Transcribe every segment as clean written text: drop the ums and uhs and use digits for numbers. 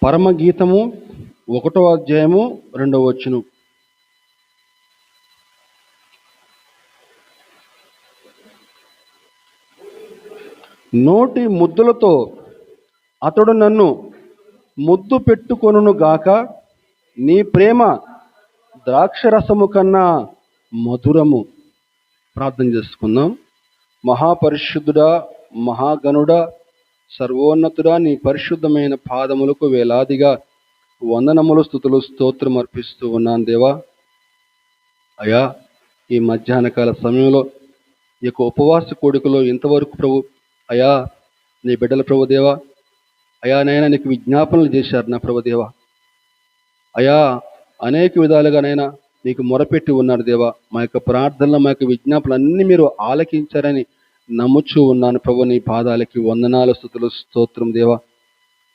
పరమగీతము 1వ అధ్యాయము 2వ వచనం. నోటి ముద్దులతో అతడు నన్ను ముద్దు పెట్టుకొనును గాక, నీ ప్రేమ ద్రాక్షరసము కన్నా మధురము. ప్రార్థన చేసుకుందాం. మహాపరిశుద్ధుడా, మహాగణుడా, సర్వోన్నతుడా, నీ పరిశుద్ధమైన పాదములకు వేలాదిగా వందనములు, స్తుతులు, స్తోత్రం అర్పిస్తూ ఉన్నాను దేవా. అయా, ఈ మధ్యాహ్నకాల సమయంలో ఈ యొక్క ఉపవాస కోడికలో ఇంతవరకు ప్రభు అయా, నీ బిడ్డల ప్రభు దేవా, అయా నైనా నీకు విజ్ఞాపనలు చేశారు నా ప్రభు దేవా. అయా, అనేక విధాలుగా నైనా నీకు మొరపెట్టి ఉన్నారు దేవా. మా యొక్క ప్రార్థనలు, మా యొక్క విజ్ఞాపనలు అన్నీ మీరు ఆలకించారని నమ్ముచూ ఉన్నాను ప్రభు. నీ పాదాలకి వందనాలు, స్తుతులు, స్తోత్రం దేవా.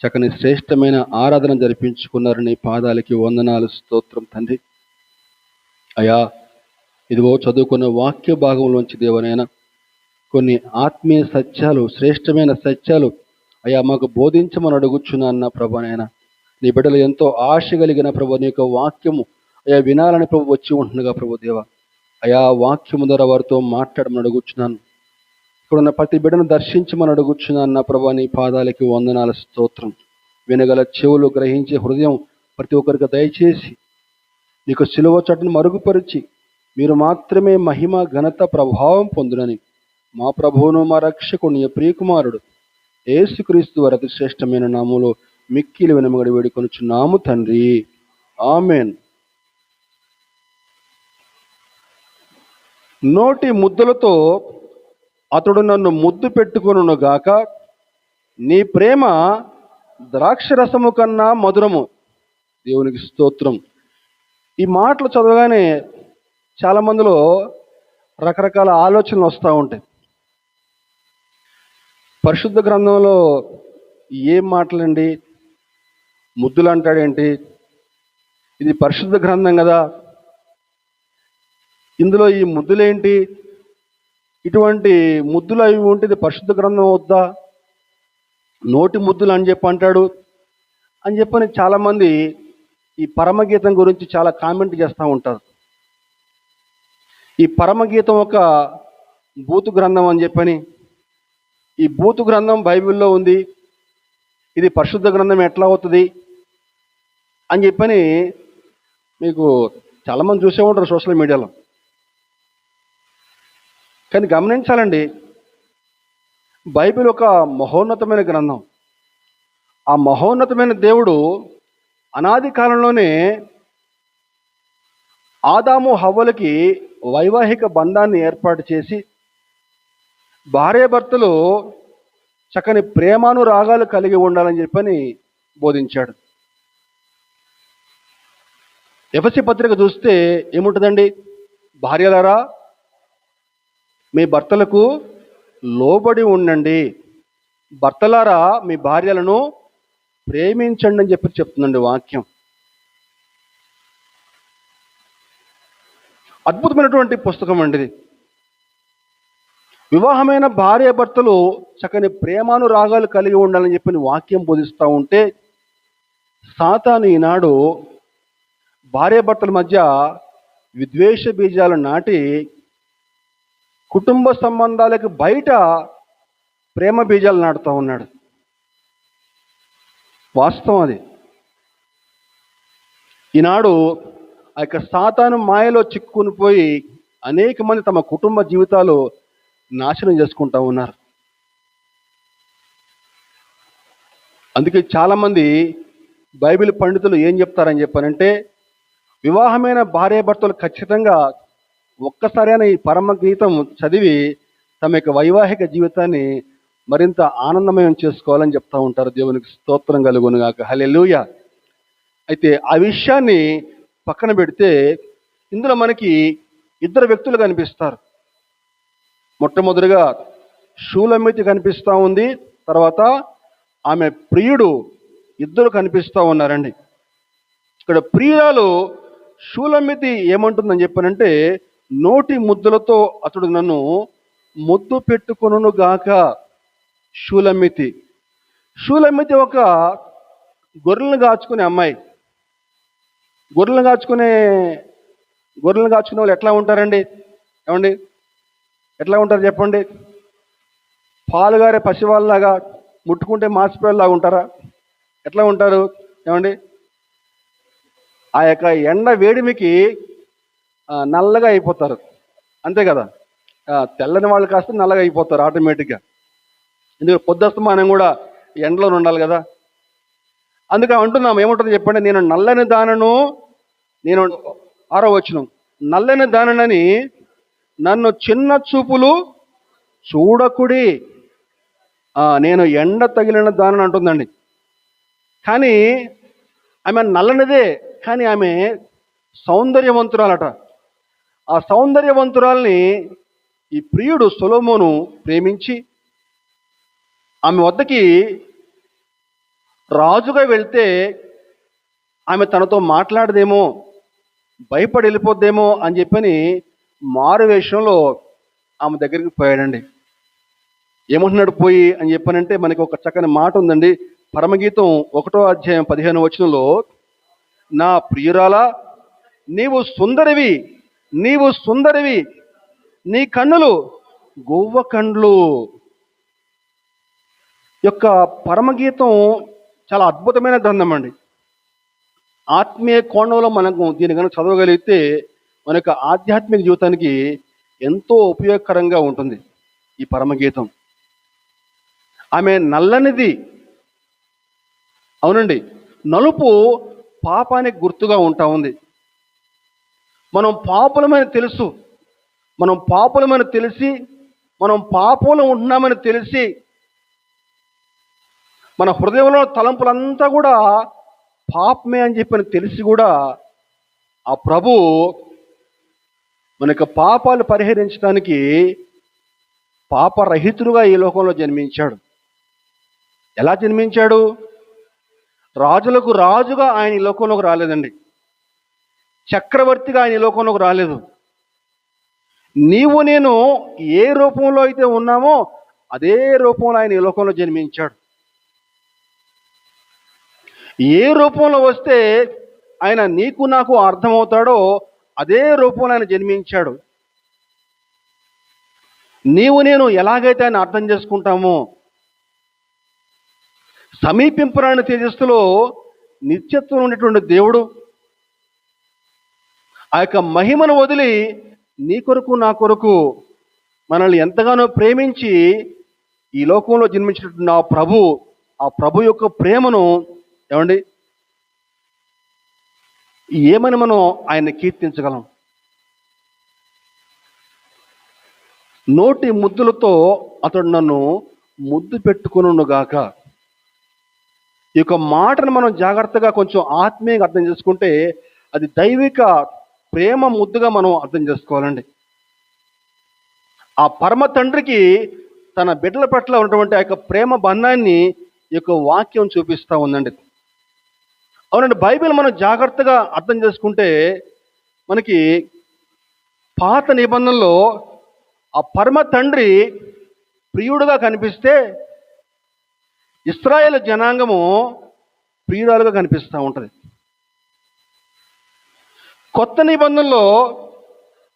చక్కని శ్రేష్టమైన ఆరాధన జరిపించుకున్నారు. నీ పాదాలకి వందనాలు, స్తోత్రం తండ్రి. అయా, ఇదిగో చదువుకున్న వాక్య భాగంలోంచి దేవనైనా కొన్ని ఆత్మీయ సత్యాలు, శ్రేష్టమైన సత్యాలు అయా మాకు బోధించమని అడుగుచున్నాను నా ప్రభానైనా. నీ బిడ్డలు ఎంతో ఆశ కలిగిన ప్రభు నీ యొక్క వాక్యము అయా వినాలని ప్రభు వచ్చి ఉంటుండగా ప్రభు దేవ, అయా వాక్యము ద్వారా వారితో మాట్లాడమని అడుగుచున్నాను. ఇక్కడున్న ప్రతి బిడ్డను దర్శించమని అడుగుచున్నాను నా ప్రభా. నీ పాదాలకి వందనాల స్తోత్రం. వినగల చెవులు, గ్రహించే హృదయం ప్రతి ఒక్కరికి దయచేసి నీకు సిలువ చట్టును మరుగుపరిచి మీరు మాత్రమే మహిమ, ఘనత, ప్రభావం పొందునని మా ప్రభువును మా రక్షకుని ప్రియకుమారుడు యేసుక్రీస్తు వారి అతి శ్రేష్టమైన నామములో మిక్కిలి వినమగడి వేడుకొనుచున్నాము తండ్రి. ఆమెన్. నోటి ముద్దులతో అతడు నన్ను ముద్దు పెట్టుకొనును గాక, నీ ప్రేమ ద్రాక్షరసము కన్నా మధురము. దేవునికి స్తోత్రం. ఈ మాటలు చదవగానే చాలా మందిలో రకరకాల ఆలోచనలు వస్తూ ఉంటాయి. పరిశుద్ధ గ్రంథంలో ఏం మాటలండి, ముద్దులు అంటాడేంటి, ఇది పరిశుద్ధ గ్రంథం కదా, ఇందులో ఈ ముద్దులేంటి, ఇటువంటి ముద్దులు అవి ఉంటే ఇది పరిశుద్ధ గ్రంథం అవుద్దా, నోటి ముద్దులు అని చెప్పి అంటాడు అని చెప్పని చాలామంది ఈ పరమగీతం గురించి చాలా కామెంట్ చేస్తూ ఉంటారు. ఈ పరమగీతం ఒక బూతు గ్రంథం అని చెప్పని, ఈ బూతు గ్రంథం బైబిల్లో ఉంది, ఇది పరిశుద్ధ గ్రంథం ఎట్లా అవుతుంది అని చెప్పని మీకు చాలామంది చూసే ఉంటారు సోషల్ మీడియాలో. కానీ గమనించాలండి, బైబిల్ ఒక మహోన్నతమైన గ్రంథం. ఆ మహోన్నతమైన దేవుడు అనాది కాలంలోనే ఆదాము హవ్వలకి వైవాహిక బంధాన్ని ఏర్పాటు చేసి భార్యాభర్తలు చక్కని ప్రేమానురాగాలు కలిగి ఉండాలని చెప్పని బోధించాడు. ఎఫెసీ పత్రిక చూస్తే ఏముంటుందండి, భార్యలారా మీ భర్తలకు లోబడి ఉండండి, భర్తలారా మీ భార్యలను ప్రేమించండి అని చెప్పి చెప్తుందండి వాక్యం. అద్భుతమైనటువంటి పుస్తకం అండి ఇది. వివాహమైన భార్య భర్తలు చక్కని ప్రేమానురాగాలు కలిగి ఉండాలని చెప్పి వాక్యం బోధిస్తూ ఉంటే, సాతాను ఈనాడు భార్యాభర్తల మధ్య విద్వేష బీజాలు నాటి కుటుంబ సంబంధాలకు బయట ప్రేమ బీజాలు నాటుతూ ఉన్నాడు. వాస్తవం అది. ఈనాడు ఆ యొక్క సాతాను మాయలో చిక్కుని పోయి అనేక మంది తమ కుటుంబ జీవితాలు నాశనం చేసుకుంటూ ఉన్నారు. అందుకే చాలామంది బైబిల్ పండితులు ఏం చెప్తారని చెప్పారంటే, వివాహమైన భార్యాభర్తలు ఖచ్చితంగా ఒక్కసారైనా ఈ పరమగీతం చదివి తమ యొక్క వైవాహిక జీవితాన్ని మరింత ఆనందమయం చేసుకోవాలని చెప్తూ ఉంటారు. దేవునికి స్తోత్రం కలుగునుగాక. హల్లెలూయా. అయితే ఆ విషయాన్ని పక్కన పెడితే ఇందులో మనకి ఇద్దరు వ్యక్తులు కనిపిస్తారు. మొట్టమొదటిగా షూలమ్మితి కనిపిస్తూ ఉంది, తర్వాత ఆమె ప్రియుడు, ఇద్దరు కనిపిస్తూ ఉన్నారండి. ఇక్కడ ప్రియురాలు షూలమితి ఏమంటుందని చెప్పానంటే, నోటి ముద్దులతో అతడు నన్ను ముద్దు పెట్టుకొనును గాక. షూలమితి షూలమితి ఒక గొర్రెలను కాచుకునే అమ్మాయి. గొర్రెలను కాచుకునే గొర్రెలను కాచుకునే వాళ్ళు ఎట్లా ఉంటారండి? ఏమండి, ఎట్లా ఉంటారు చెప్పండి? పాలుగారే పసివాళ్ళలాగా, ముట్టుకుంటే మాసిపోయేలాగా ఉంటారా? ఎట్లా ఉంటారు ఏమండి? ఆ యొక్క ఎండ వేడిమికి నల్లగా అయిపోతారు, అంతే కదా. తెల్లని వాళ్ళు కాస్త నల్లగా అయిపోతారు ఆటోమేటిక్గా. ఎందుకంటే పొద్దుస్తమానం కూడా ఎండలో ఉండాలి కదా. అందుకే అంటున్నాం, ఏముంటుంది చెప్పండి, నేను నల్లని దానను, నేను 6వ వచనం, నల్లని దానని నన్ను చిన్న చూపులు చూడకుడి. నేను ఎండ తగిలిన దానని అంటుందండి. కానీ ఆమె నల్లనిదే, కానీ ఆమె సౌందర్యవంతురాలట. ఆ సౌందర్యవంతురాల్ని ఈ ప్రియుడు సొలొమోను ప్రేమించి ఆమె వద్దకి రాజుగా వెళ్తే ఆమె తనతో మాట్లాడదేమో, భయపడి వెళ్ళిపోద్దేమో అని చెప్పని మారు వేషంలో ఆమె దగ్గరికి పోయాడండి. ఏమంటున్నాడు పోయి అని చెప్పానంటే, మనకి ఒక చక్కని మాట ఉందండి. పరమగీతం 1వ అధ్యాయం 15వ వచనంలో, నా ప్రియురాలా నీవు సుందరివి, నీవు సుందరివి, నీ కన్నులు గువ్వ కండ్లు. యొక్క పరమగీతం చాలా అద్భుతమైన గ్రంథం అండి. ఆత్మీయ కోణంలో మనకు దీన్ని కనుక చదవగలిగితే మన యొక్క ఆధ్యాత్మిక జీవితానికి ఎంతో ఉపయోగకరంగా ఉంటుంది ఈ పరమగీతం. ఆమె నల్లనిది, అవునండి. నలుపు పాపానికి గుర్తుగా ఉంటా ఉంది. మనం పాపులమని తెలుసు, మనం పాపులమని తెలిసి, మనం పాపంలో ఉంటున్నామని తెలిసి, మన హృదయంలో తలంపులంతా కూడా పాపమే అని చెప్పని తెలిసి కూడా ఆ ప్రభు మన యొక్క పాపాలు పరిహరించడానికి పాపరహితుడుగా ఈ లోకంలో జన్మించాడు. ఎలా జన్మించాడు? రాజులకు రాజుగా ఆయన ఈ లోకంలోకి రాలేదండి. చక్రవర్తిగా ఆయన ఈ లోకంలోకి రాలేదు. నీవు నేను ఏ రూపంలో అయితే ఉన్నామో అదే రూపంలో ఆయన ఈ లోకంలో జన్మించాడు. ఏ రూపంలో వస్తే ఆయన నీకు నాకు అర్థమవుతాడో అదే రూపంలో ఆయన జన్మించాడు. నీవు నేను ఎలాగైతే ఆయన అర్థం చేసుకుంటామో, సమీపింపరాని తేజస్సులో నిత్యత్వం ఉన్నటువంటి దేవుడు ఆ యొక్క మహిమను వదిలి నీ కొరకు నా కొరకు మనల్ని ఎంతగానో ప్రేమించి ఈ లోకంలో జన్మించినటువంటి ఆ ప్రభు యొక్క ప్రేమను ఏమండి ఏమని మనం ఆయన్ని కీర్తించగలం? నోటి ముద్దులతో అతడు నన్ను ముద్దు పెట్టుకొనుగాక. ఈ యొక్క మాటను మనం జాగ్రత్తగా కొంచెం ఆత్మీయంగా అర్థం చేసుకుంటే అది దైవిక ప్రేమ ముద్దుగా మనం అర్థం చేసుకోవాలండి. ఆ పరమ తండ్రికి తన బిడ్డల పట్ల ఉన్నటువంటి ఆ యొక్క ప్రేమ బంధాన్ని ఈ యొక్క వాక్యం చూపిస్తూ ఉందండి. అవునండి, బైబిల్ మనం జాగ్రత్తగా అర్థం చేసుకుంటే మనకి పాత నిబంధనలో ఆ పరమ తండ్రి ప్రియుడుగా కనిపిస్తే ఇశ్రాయేలు జనాంగము ప్రియురాలుగా కనిపిస్తూ ఉంటుంది. కొత్త నిబంధనలో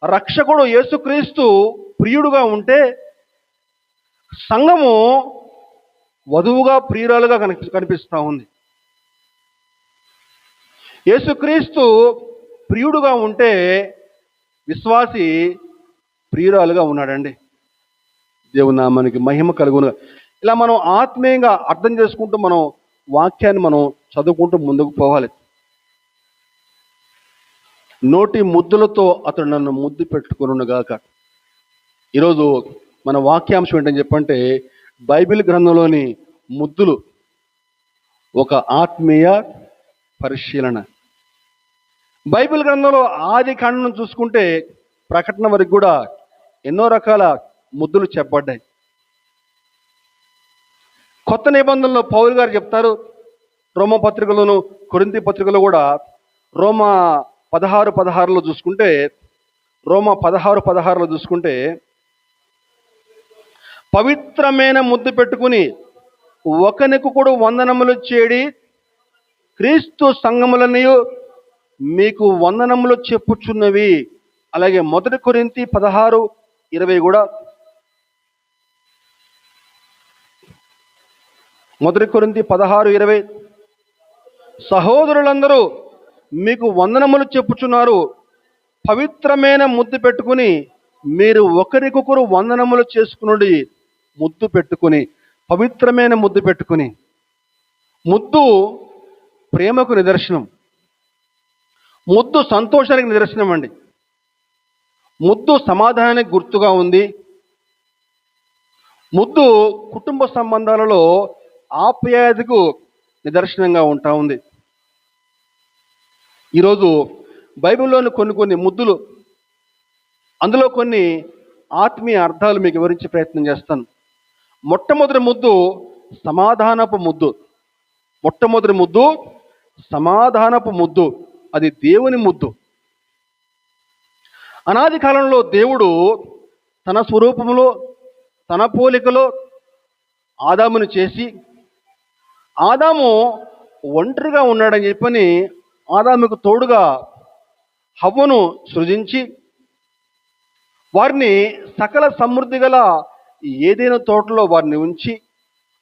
రక్షకుడు యేసుక్రీస్తు ప్రియుడుగా ఉంటే సంఘము వధువుగా ప్రియురాలుగా కనిపిస్తూ ఉంది. యేసుక్రీస్తు ప్రియుడుగా ఉంటే విశ్వాసి ప్రియురాలుగా ఉన్నాడండి. దేవుని నామానికి మహిమ కలుగును. ఇలా మనం ఆత్మీయంగా అర్థం చేసుకుంటూ మనం వాక్యాన్ని మనం చదువుకుంటూ ముందుకు పోవాలి. నోటి ముద్దులతో అతడు నన్ను ముద్దు పెట్టుకొనుగాక. ఈరోజు మన వాక్యాంశం ఏంటని చెప్పంటే, బైబిల్ గ్రంథంలోని ముద్దులు ఒక ఆత్మీయ పరిశీలన. బైబిల్ గ్రంథంలో ఆది కాండం చూసుకుంటే ప్రకటన వరకు కూడా ఎన్నో రకాల ముద్దులు చెప్పబడ్డాయి. కొత్త నిబంధనలో పౌలు గారు చెప్తారు, రోమా పత్రికలోను కొరింథీ పత్రికలో కూడా రోమా 16:16 చూసుకుంటే, రోమా 16:16 చూసుకుంటే, పవిత్రమైన ముద్దు పెట్టుకుని ఒకనికొకడు వందనములు చేడి క్రీస్తు సంఘములనియు మీకు వందనములు చెప్పుచున్నవి. అలాగే 1 కొరింథీ 16:20 కూడా, 1 కొరింథీ 16:20, సహోదరులందరూ మీకు వందనములు చెప్పుచున్నారు, పవిత్రమైన ముద్దు పెట్టుకుని మీరు ఒకరికొకరు వందనములు చేసుకునుడి. ముద్దు పెట్టుకుని, పవిత్రమైన ముద్దు పెట్టుకుని. ముద్దు ప్రేమకు నిదర్శనం, ముద్దు సంతోషానికి నిదర్శనం అండి. ముద్దు సమాధానానికి గుర్తుగా ఉంది. ముద్దు కుటుంబ సంబంధాలలో ఆప్యాయతకు నిదర్శనంగా ఉంటా ఉంది. ఈరోజు బైబిల్లోని కొన్ని ముద్దులు, అందులో కొన్ని ఆత్మీయ అర్థాలు మీకు వివరించే ప్రయత్నం చేస్తాను. మొట్టమొదటి ముద్దు సమాధానపు ముద్దు. మొట్టమొదటి ముద్దు సమాధానపు ముద్దు. అది దేవుని ముద్దు. అనాది కాలంలో దేవుడు తన స్వరూపములో, తన పోలికలో ఆదామును చేసి, ఆదాము ఒంటరిగా ఉన్నాడని చెప్పని ఆదాముకు తోడుగా హవ్వను సృజించి, వారిని సకల సమృద్ధి గల ఏదైనా తోటలో వారిని ఉంచి,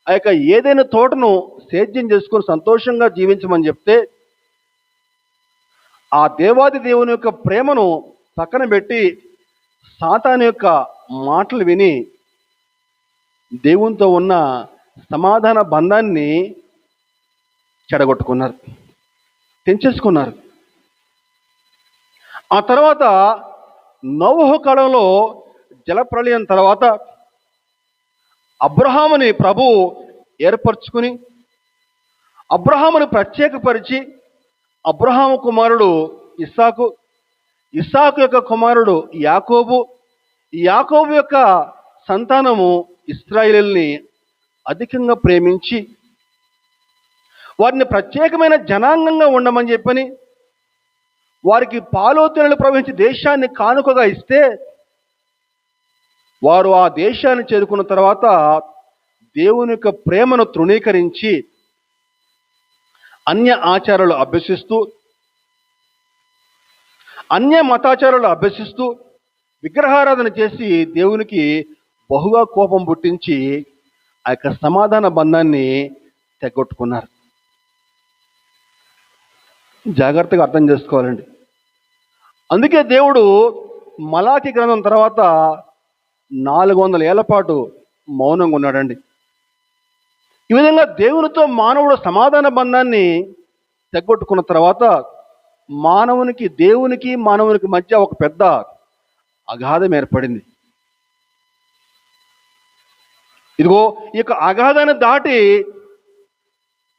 ఆ యొక్క ఏదైనా తోటను సేద్యం చేసుకొని సంతోషంగా జీవించమని చెప్తే, ఆ దేవాది దేవుని యొక్క ప్రేమను పక్కన పెట్టి సాతాను యొక్క మాటలు విని దేవునితో ఉన్న సమాధాన బంధాన్ని చెడగొట్టుకున్నారు, తెంచేసుకున్నారు. ఆ తర్వాత నోవహు కాలంలో జలప్రళయం తర్వాత అబ్రహాముని ప్రభు ఏర్పరచుకుని, అబ్రహాముని ప్రత్యేకపరిచి, అబ్రహాము కుమారుడు ఇస్సాకు, ఇస్సాకు యొక్క కుమారుడు యాకోబు, యాకోబు యొక్క సంతానము ఇశ్రాయేలుని అధికంగా ప్రేమించి వారిని ప్రత్యేకమైన జనాంగంగా ఉండమని చెప్పని, వారికి పాలోతెనలు ప్రవహించి దేశాన్ని కానుకగా ఇస్తే, వారు ఆ దేశాన్ని చేరుకున్న తర్వాత దేవుని యొక్క ప్రేమను తృణీకరించి అన్య ఆచారాలు అభ్యసిస్తూ, అన్య మతాచారాలు అభ్యసిస్తూ విగ్రహారాధన చేసి దేవునికి బహుగా కోపం పుట్టించి ఆ యొక్క సమాధాన బంధాన్ని తెగొట్టుకున్నారు. జాగ్రత్తగా అర్థం చేసుకోవాలండి. అందుకే దేవుడు మలాకి గ్రంథం తర్వాత 400 ఏళ్ల పాటు మౌనంగా ఉన్నాడండి. ఈ విధంగా దేవునితో మానవుడు సమాధాన బంధాన్ని తెగొట్టుకున్న తర్వాత దేవునికి మానవునికి మధ్య ఒక పెద్ద అగాధం ఏర్పడింది. ఇదిగో ఈ యొక్క అగాధాన్ని దాటి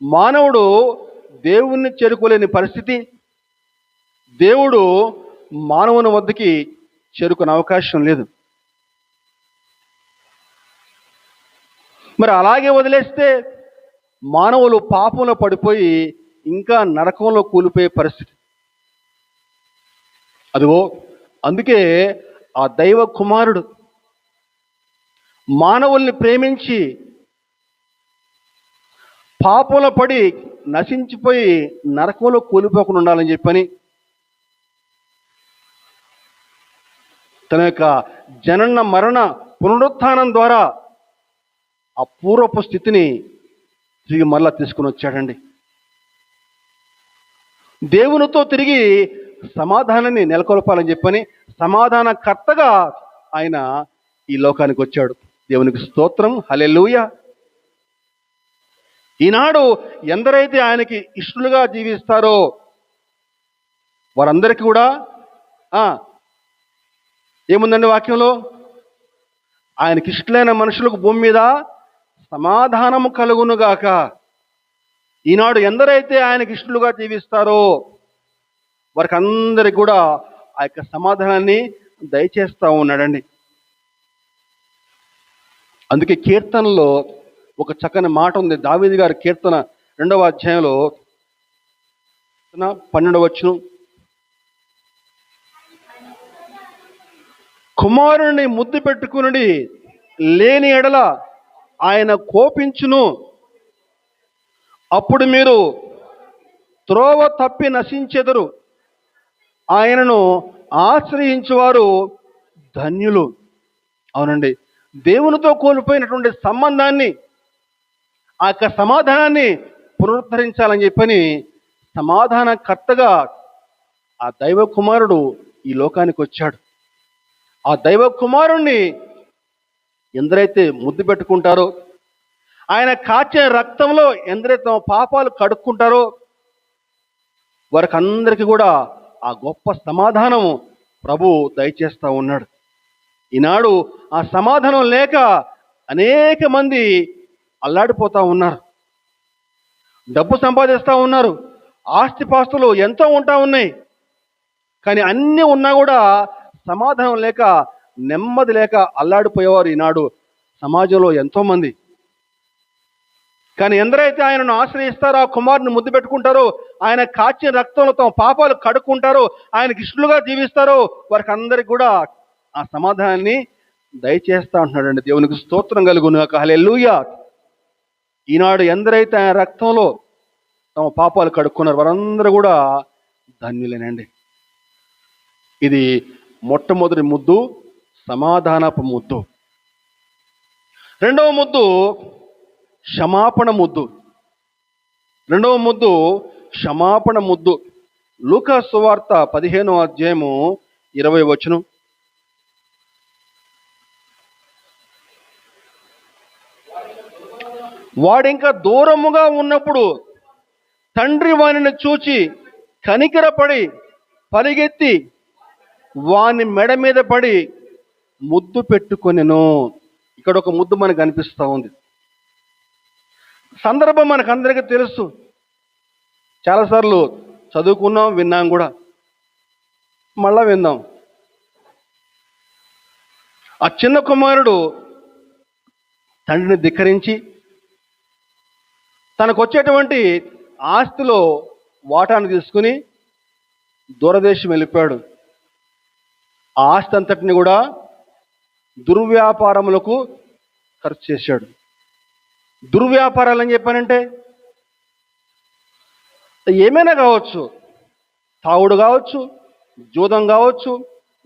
మానవుడు దేవుణ్ణి చేరుకోలేని పరిస్థితి, దేవుడు మానవుని వద్దకి చేరుకునే అవకాశం లేదు. మరి అలాగే వదిలేస్తే మానవులు పాపంలో పడిపోయి ఇంకా నరకంలో కూలిపోయే పరిస్థితి. అదిగో అందుకే ఆ దైవ కుమారుడు మానవుల్ని ప్రేమించి పాపంలో పడి నశించిపోయి నరకంలో కూలిపోకుండా ఉండాలని చెప్పని తన యొక్క జనన మరణ పునరుత్థానం ద్వారా ఆ పూర్వపు స్థితిని తిరిగి మరలా తీసుకుని వచ్చాడండి. దేవునితో తిరిగి సమాధానాన్ని నెలకొల్పాలని చెప్పని సమాధానకర్తగా ఆయన ఈ లోకానికి వచ్చాడు. దేవునికి స్తోత్రం, హల్లెలూయా. ఈనాడు ఎందరైతే ఆయనకి ఇష్టలుగా జీవిస్తారో వారందరికీ కూడా ఏముందండి వాక్యంలో? ఆయనకి ఇష్టలైన మనుషులకు భూమి మీద సమాధానము కలుగునుగాక. ఈనాడు ఎందరైతే ఆయనకి ఇష్టలుగా జీవిస్తారో వారికి అందరికి కూడా ఆ యొక్క సమాధానాన్ని దయచేస్తూ ఉన్నాడండి. అందుకే కీర్తనలో ఒక చక్కని మాట ఉంది. దావీదు గారి కీర్తన 2వ అధ్యాయంలో 12వ వచనం, కుమారుని ముద్దు పెట్టుకుని లేని ఎడల ఆయన కోపించును. అప్పుడు మీరు త్రోవ తప్పి నశించెదరు. ఆయనను ఆశ్రయించువారు ధన్యులు. అవునండి, దేవునితో కోల్పోయినటువంటి సంబంధాన్ని, ఆ యొక్క సమాధానాన్ని పునరుద్ధరించాలని చెప్పని సమాధానకర్తగా ఆ దైవ కుమారుడు ఈ లోకానికి వచ్చాడు. ఆ దైవ కుమారుణ్ణి ఎందరైతే ముద్దు పెట్టుకుంటారో, ఆయన కాచే రక్తంలో ఎందరైతే తమ పాపాలు కడుక్కుంటారో, వారికి అందరికీ కూడా ఆ గొప్ప సమాధానము ప్రభు దయచేస్తూ ఉన్నాడు. ఈనాడు ఆ సమాధానం లేక అనేక మంది అల్లాడిపోతూ ఉన్నారు. డబ్బు సంపాదిస్తూ ఉన్నారు, ఆస్తిపాస్తులు ఎంతో ఉంటా ఉన్నాయి. కానీ అన్నీ ఉన్నా కూడా సమాధానం లేక, నెమ్మది లేక అల్లాడిపోయేవారు ఈనాడు సమాజంలో ఎంతోమంది. కానీ ఎందరైతే ఆయనను ఆశ్రయిస్తారో, ఆ కుమారుని ముద్దు పెట్టుకుంటారో, ఆయన కాచిన రక్తంలో తమ పాపాలు కడుక్కుంటారో, ఆయనకి ఇష్టలుగా జీవిస్తారో, వారికి అందరికి కూడా ఆ సమాధానాన్ని దయచేస్తా ఉంటున్నాడండి. దేవునికి స్తోత్రం కలుగును గాక. హల్లెలూయా. ఈనాడు ఎందరైతే ఆయన రక్తంలో తమ పాపాలు కడుక్కున్నారు వారందరూ కూడా ధన్యులేనండి. ఇది మొట్టమొదటి ముద్దు, సమాధానపు ముద్దు. రెండవ ముద్దు క్షమాపణ ముద్దు. రెండవ ముద్దు క్షమాపణ ముద్దు. లూకా సువార్త 15వ అధ్యాయము 20వ వచనం. వాడింకా దూరముగా ఉన్నప్పుడు తండ్రి వానిని చూచి కనికరపడి పరిగెత్తి వాని మెడ మీద పడి ముద్దు పెట్టుకొనెను. ఇక్కడ ఒక ముద్దు మనకు అనిపిస్తూ ఉంది. సందర్భం మనకు అందరికీ తెలుసు, చాలాసార్లు చదువుకున్నాం, విన్నాం కూడా, మళ్ళా విందాం. ఆ చిన్న కుమారుడు తండ్రిని ధిక్కరించి తనకు వచ్చేటువంటి ఆస్తిలో వాటాను తీసుకుని దూరదేశం వెళ్ళిపోయాడు. ఆ ఆస్తి అంతటిని కూడా దుర్వ్యాపారములకు ఖర్చు చేశాడు. దుర్వ్యాపారాలు అని చెప్పానంటే ఏమైనా కావచ్చు, తాగుడు కావచ్చు, జూదం కావచ్చు,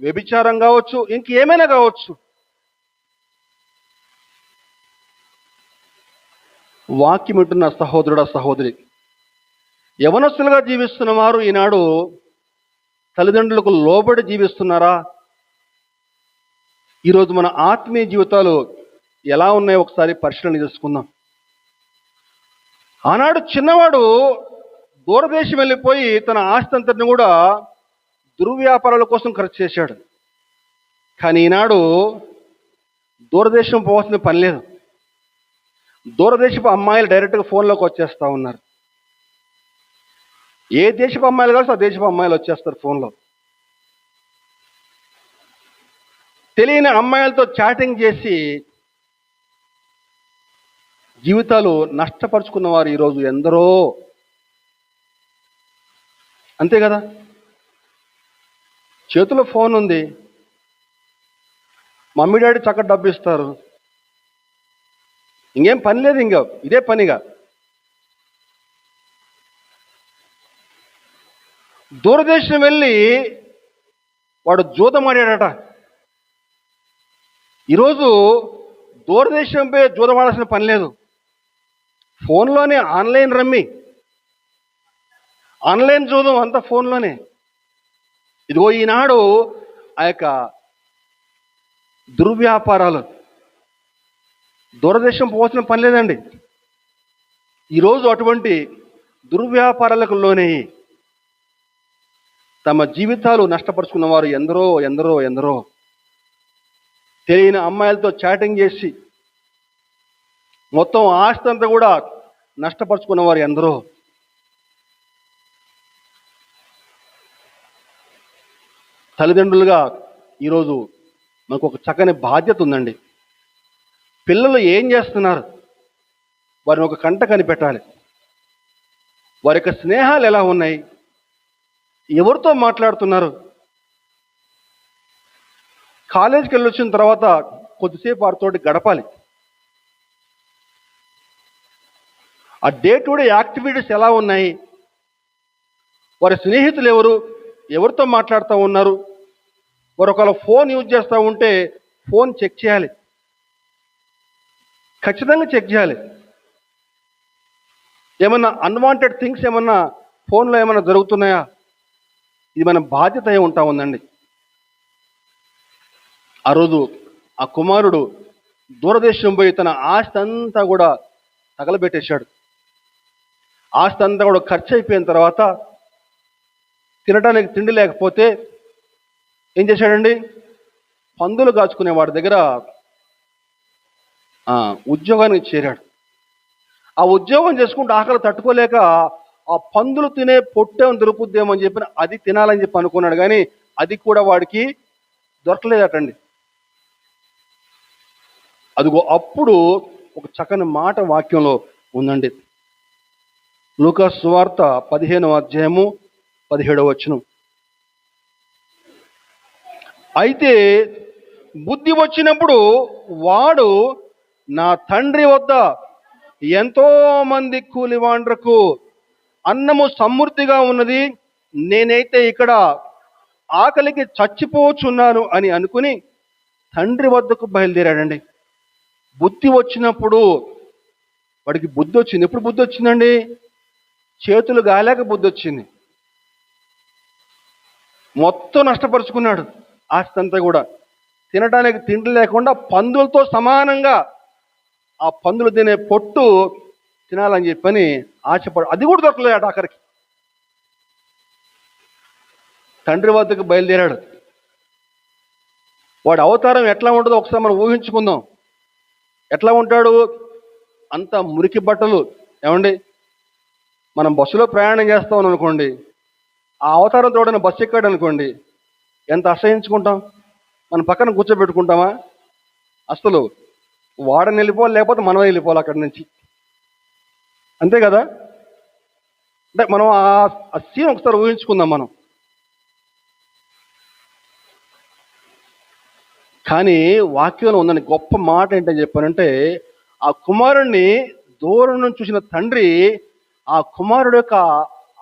వ్యభిచారం కావచ్చు, ఇంకేమైనా కావచ్చు. వాక్యం వింటున్న సహోదరుడా, సహోదరి, యవనస్తులుగా జీవిస్తున్న వారు ఈనాడు తల్లిదండ్రులకు లోబడి జీవిస్తున్నారా? ఈరోజు మన ఆత్మీయ జీవితాలు ఎలా ఉన్నాయో ఒకసారి పరిశీలన చేసుకుందాం. ఆనాడు చిన్నవాడు దూరదేశం వెళ్ళిపోయి తన ఆస్తి అంతటిని కూడా దుర్వ్యాపారాల కోసం ఖర్చు చేశాడు. కానీ ఈనాడు దూరదేశం పోవాల్సిన పని లేదు. దూరదేశపు అమ్మాయిలు డైరెక్ట్గా ఫోన్లోకి వచ్చేస్తూ ఉన్నారు. ఏ దేశపు అమ్మాయిలు కాదు, ఆ దేశపు అమ్మాయిలు వచ్చేస్తారు ఫోన్లో. తెలియని అమ్మాయిలతో చాటింగ్ చేసి జీవితాలు నష్టపరుచుకున్న వారు ఈరోజు ఎందరో. అంతే కదా, చేతిలో ఫోన్ ఉంది, మమ్మీ డాడీ చక్కగా డబ్బు ఇస్తారు, ఇంకేం పని లేదు, ఇంకా ఇదే పనిగా. దూరదేశం వెళ్ళి వాడు జూదం ఆడాడట. ఈరోజు దూరదేశంపై జూదం ఆడాల్సిన పని లేదు. ఫోన్లోనే ఆన్లైన్ రమ్మి, ఆన్లైన్ జూదం అంతా ఫోన్లోనే. ఇదిగో ఈనాడు ఆ యొక్క దుర్వ్యాపారాలు, దూరదేశం పోవాల్సిన పని లేదండి. ఈరోజు అటువంటి దుర్వ్యాపారాలకు లోనే తమ జీవితాలు నష్టపరుచుకున్న వారు ఎందరో ఎందరో ఎందరో. తెలియని అమ్మాయిలతో చాటింగ్ చేసి మొత్తం ఆస్తి అంతా కూడా నష్టపరుచుకున్న వారు ఎందరో. తల్లిదండ్రులుగా ఈరోజు మనకు ఒక చక్కని బాధ్యత ఉందండి. పిల్లలు ఏం చేస్తున్నారు వారిని ఒక కంట కనిపెట్టాలి. వారి యొక్క స్నేహాలు ఎలా ఉన్నాయి, ఎవరితో మాట్లాడుతున్నారు. కాలేజీకి వెళ్ళి వచ్చిన తర్వాత కొద్దిసేపు వారితోటి గడపాలి. ఆ డే టు డే యాక్టివిటీస్ ఎలా ఉన్నాయి, వారి స్నేహితులు ఎవరు, ఎవరితో మాట్లాడుతూ ఉన్నారు, వారు ఒకవేళ ఫోన్ యూజ్ చేస్తూ ఉంటే ఫోన్ చెక్ చేయాలి, ఖచ్చితంగా చెక్ చేయాలి. ఏమన్నా అన్వాంటెడ్ థింగ్స్ ఏమన్నా ఫోన్లో ఏమన్నా జరుగుతున్నాయా, ఇది మన బాధ్యత అయి ఉంటా ఉందండి. ఆ రోజు ఆ కుమారుడు దూరదేశం పోయి తన ఆస్తి అంతా కూడా తగలబెట్టేశాడు. ఆస్తి అంతా కూడా ఖర్చు అయిపోయిన తర్వాత తినడానికి తిండి లేకపోతే ఏం చేశాడండి, పందులు కాచుకునే వాడి దగ్గర ఉద్యోగానికి చేరాడు. ఆ ఉద్యోగం చేసుకుంటూ ఆకలి తట్టుకోలేక ఆ పందులు తినే పొట్టేమని దొరుకుద్దేమో అని చెప్పి అది తినాలని చెప్పి అనుకున్నాడు, కానీ అది కూడా వాడికి దొరకలేదటండి. అదిగో అప్పుడు ఒక చక్కని మాట వాక్యంలో ఉందండి. లూకా సువార్త 15వ అధ్యాయము 17వ వచనం. అయితే బుద్ధి వచ్చినప్పుడు వాడు, నా తండ్రి వద్ద ఎంతో మంది కూలివాండ్రకు అన్నము సమృద్ధిగా ఉన్నది, నేనైతే ఇక్కడ ఆకలికి చచ్చిపోచున్నాను అని అనుకుని తండ్రి వద్దకు బయలుదేరాడండి. బుద్ధి వచ్చినప్పుడు వాడికి బుద్ధి వచ్చింది. ఎప్పుడు బుద్ధి వచ్చిందండి? చేతులు గాలేక బుద్ధి వచ్చింది. మొత్తం నష్టపరుచుకున్నాడు ఆస్తి అంతా కూడా. తినడానికి తిండి లేకుండా పందులతో సమానంగా ఆ పందులు తినే పొట్టు తినాలని చెప్పని ఆశపడు, అది కూడా దొరకలేదు ఆఖరికి. తండ్రి వద్దకు బయలుదేరాడు. వాడి అవతారం ఎట్లా ఉంటుందో ఒకసారి మనం ఊహించుకుందాం. ఎట్లా ఉంటాడు? అంత మురికి బట్టలు. ఏమండి, మనం బస్సులో ప్రయాణం చేస్తామని అనుకోండి, ఆ అవతారం తోడని బస్సు ఎక్కాడు అనుకోండి, ఎంత అసహించుకుంటాం. మనం పక్కన కూర్చోబెట్టుకుంటామా? అసలు వాడని వెళ్ళిపోవాలి, లేకపోతే మనం వెళ్ళిపోవాలి అక్కడి నుంచి. అంతే కదా? అంటే మనం ఆ సీన్ ఒకసారి ఊహించుకుందాం మనం. కానీ వాక్యంలో ఉందని గొప్ప మాట ఏంటని చెప్పానంటే, ఆ కుమారుణ్ణి దూరం నుంచి చూసిన తండ్రి ఆ కుమారుడు యొక్క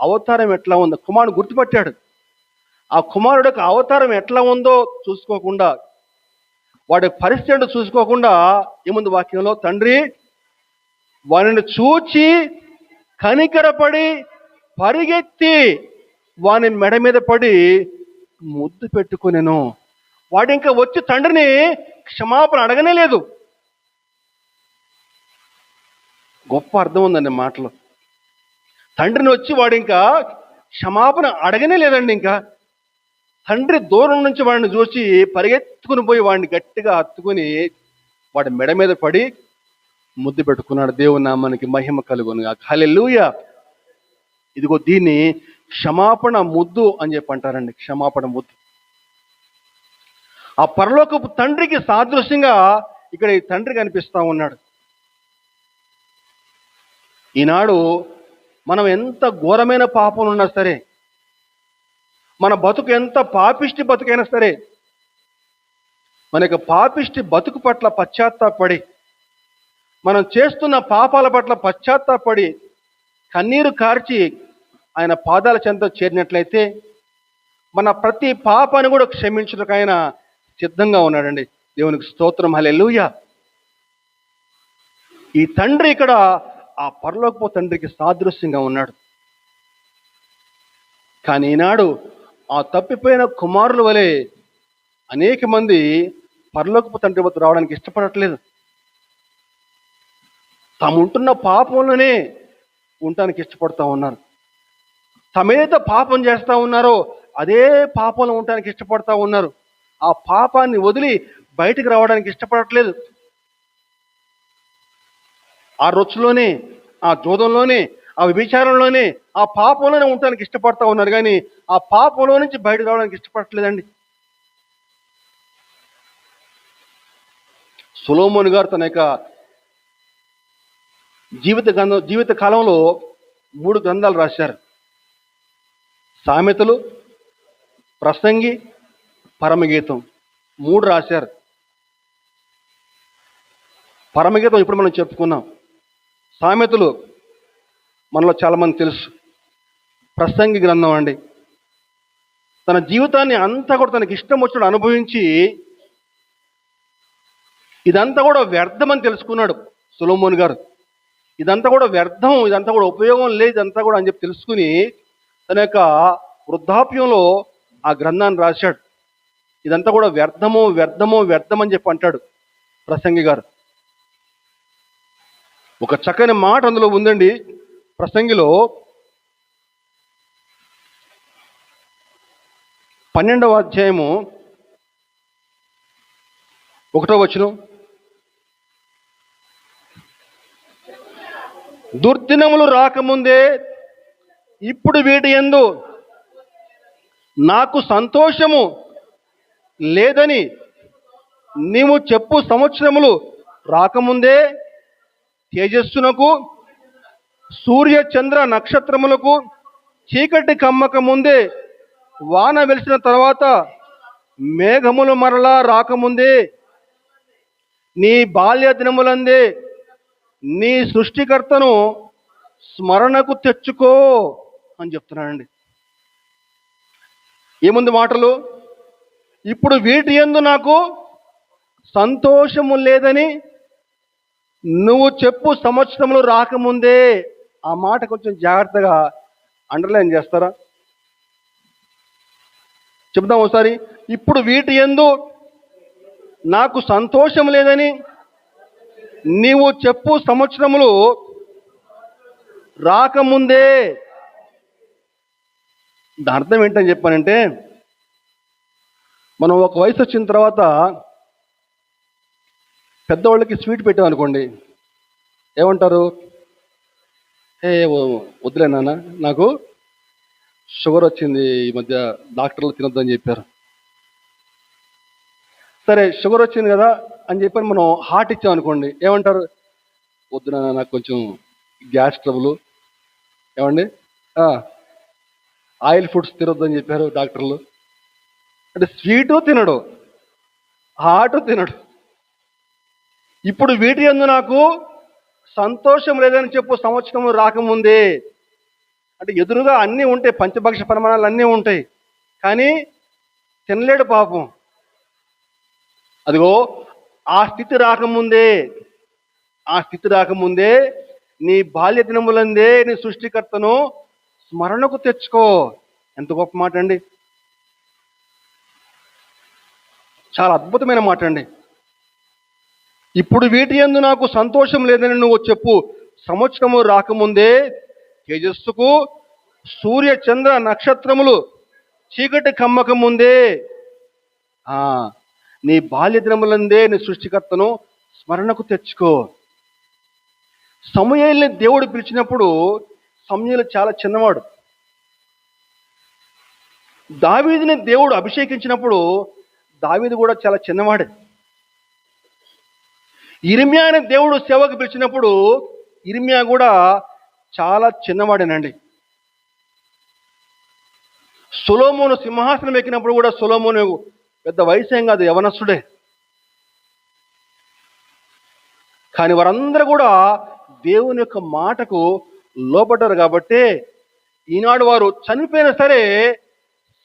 అవతారం ఎట్లా ఉందో కుమారుడు గుర్తుపట్టాడు. ఆ కుమారుడు యొక్క అవతారం ఎట్లా ఉందో చూసుకోకుండా, వాడి పరిస్థితి చూసుకోకుండా ఏముంది వాక్యంలో, తండ్రి వాడిని చూచి కనికరపడి పరిగెత్తి వాని మెడ మీద పడి ముద్దు పెట్టుకునేను. వాడు ఇంకా వచ్చి తండ్రిని క్షమాపణ అడగనే లేదు. గొప్ప అర్థం ఉందండి మాటలో. తండ్రిని వచ్చి వాడు ఇంకా క్షమాపణ అడగనే లేదండి. ఇంకా తండ్రి దూరం నుంచి వాడిని చూసి పరిగెత్తుకుని పోయి వాడిని గట్టిగా హత్తుకుని వాడి మెడ మీద పడి ముద్దు పెట్టుకున్నాడు. దేవుని నామానికి మహిమ కలుగునుగా. హల్లెలూయా. ఇదిగో దీన్ని క్షమాపణ ముద్దు అని చెప్పి అంటారండి. క్షమాపణ ముద్దు. ఆ పరలోకపు తండ్రికి సాదృశ్యంగా ఇక్కడ ఈ తండ్రి కనిపిస్తా ఉన్నాడు. ఈనాడు మనం ఎంత ఘోరమైన పాపం ఉన్నా సరే, మన బతుకు ఎంత పాపిష్టి బతుకైనా సరే, మన యొక్క పాపిష్టి బతుకు పట్ల పశ్చాత్తాపడి, మనం చేస్తున్న పాపాల పట్ల పశ్చాత్తాపడి కన్నీరు కార్చి ఆయన పాదాల చెంత చేరినట్లయితే మన ప్రతి పాపాన్ని కూడా క్షమించడానికి ఆయన సిద్ధంగా ఉన్నాడండి. దేవునికి స్తోత్రం. హల్లెలూయా. ఈ తండ్రి ఇక్కడ ఆ పరలోకపు తండ్రికి సాదృశ్యంగా ఉన్నాడు. కానీ ఈనాడు ఆ తప్పిపోయిన కుమారుల వలె అనేక మంది పరలోకపు తండ్రి వద్ద రావడానికి ఇష్టపడట్లేదు. తాము ఉంటున్న పాపంలోనే ఉండటానికి ఇష్టపడతా ఉన్నారు. తమేదో పాపం చేస్తూ ఉన్నారో అదే పాపంలో ఉండటానికి ఇష్టపడతా ఉన్నారు. ఆ పాపాన్ని వదిలి బయటికి రావడానికి ఇష్టపడట్లేదు. ఆ రొచ్చులోనే, ఆ జోదంలోనే, ఆ విచారంలోనే, ఆ పాపంలోనే ఉండటానికి ఇష్టపడతా ఉన్నారు, కానీ ఆ పాపంలో నుంచి బయటకు రావడానికి ఇష్టపడట్లేదండి. సొలొమోను గారు తన యొక్క జీవిత కాలంలో 3 గ్రంథాలు రాశారు. సామెతలు, ప్రసంగి, పరమగీతం. 3 రాశారు. పరమగీతం ఇప్పుడు మనం చెప్పుకున్నాం. సామెతలు మనలో చాలామంది తెలుసు. ప్రసంగి గ్రంథం అండి. తన జీవితాన్ని అంతా కూడా తనకి ఇష్టం వచ్చినట్టు అనుభవించి ఇదంతా కూడా వ్యర్థమని తెలుసుకున్నాడు సొలొమోను గారు. ఇదంతా కూడా వ్యర్థం, ఇదంతా కూడా ఉపయోగం లేదు, ఇదంతా కూడా అని చెప్పి తెలుసుకుని తన యొక్క వృద్ధాప్యంలో ఆ గ్రంథాన్ని రాశాడు. ఇదంతా కూడా వ్యర్థము వ్యర్థము వ్యర్థం అని చెప్పి అంటాడు ప్రసంగి గారు. ఒక చక్కని మాట అందులో ఉందండి. ప్రసంగిలో 12వ అధ్యాయము 1వ వచనం, దుర్దినములు రాకముందే ఇప్పుడు వీటి యందు నాకు సంతోషము లేదని నీవు చెప్పు సంవత్సరములు రాకముందే తేజస్సునకు సూర్య చంద్ర నక్షత్రములకు చీకటి కమ్మక ముందే వాన వెలిసిన తర్వాత మేఘములు మరలా రాకముందే నీ బాల్య దినములందే నీ సృష్టికర్తను స్మరణకు తెచ్చుకో అని చెప్తున్నానండి. ఏముంది మాటలు? ఇప్పుడు వీటి యందు నాకు సంతోషము లేదని నువ్వు చెప్పు సంవత్సరములు రాకముందే. ఆ మాట కొంచెం జాగ్రత్తగా అండర్లైన్ చేస్తారా? చెప్దాం ఒకసారి. ఇప్పుడు వీటి యందు నాకు సంతోషం లేదని నీవు చెప్పు సంవత్సరములు రాకముందే. దాని అర్థం ఏంటని చెప్పానంటే, మనం ఒక వయసు వచ్చిన తర్వాత పెద్దవాళ్ళకి స్వీట్ పెట్టామనుకోండి, ఏమంటారు? వద్దులే నాన్న, నాకు షుగర్ వచ్చింది, ఈ మధ్య డాక్టర్లు తినొద్దని చెప్పారు. సరే, షుగర్ వచ్చింది కదా అని చెప్పి మనం హార్ట్ ఇచ్చామనుకోండి, ఏమంటారు? వద్దు నాన్న, నాకు కొంచెం గ్యాస్ ట్రబుల్, ఏమండి ఆయిల్ ఫుడ్స్ తినొద్దని చెప్పారు డాక్టర్లు. అంటే స్వీటు తినడు, హార్ట్ తినడు. ఇప్పుడు వీటి యందు నాకు సంతోషం లేదని చెప్పు సంవత్సరం రాకముందే. అంటే ఎదురుగా అన్నీ ఉంటాయి, పంచభక్ష పరిమాణాలు అన్నీ ఉంటాయి, కానీ తినలేడు పాపం. అదిగో ఆ స్థితి రాకముందే నీ బాల్య దినములందే నీ సృష్టికర్తను స్మరణకు తెచ్చుకో. ఎంత గొప్ప మాట అండి! చాలా అద్భుతమైన మాట అండి. ఇప్పుడు వీటి యందు నాకు సంతోషం లేదని నువ్వు చెప్పు సంవత్సరము రాకముందే తేజస్సుకు సూర్య చంద్ర నక్షత్రములు చీకటి కమ్మక ముందే నీ బాల్య దినములందే నీ సృష్టికర్తను స్మరణకు తెచ్చుకో. సమూయేలుని దేవుడు పిలిచినప్పుడు సమూయేలు చాలా చిన్నవాడు. దావీదుని దేవుడు అభిషేకించినప్పుడు దావీదు కూడా చాలా చిన్నవాడే. ఇర్మియాని దేవుడు సేవకు పిలిచినప్పుడు ఇర్మియా కూడా చాలా చిన్నవాడేనండి. సొలొమోను సింహాసనం ఎక్కినప్పుడు కూడా సొలొమోను పెద్ద వయసు ఏం కాదు, యవనస్తుడే. కానీ వారందరూ కూడా దేవుని యొక్క మాటకు లోబడ్డారు కాబట్టి ఈనాడు వారు చనిపోయినా సరే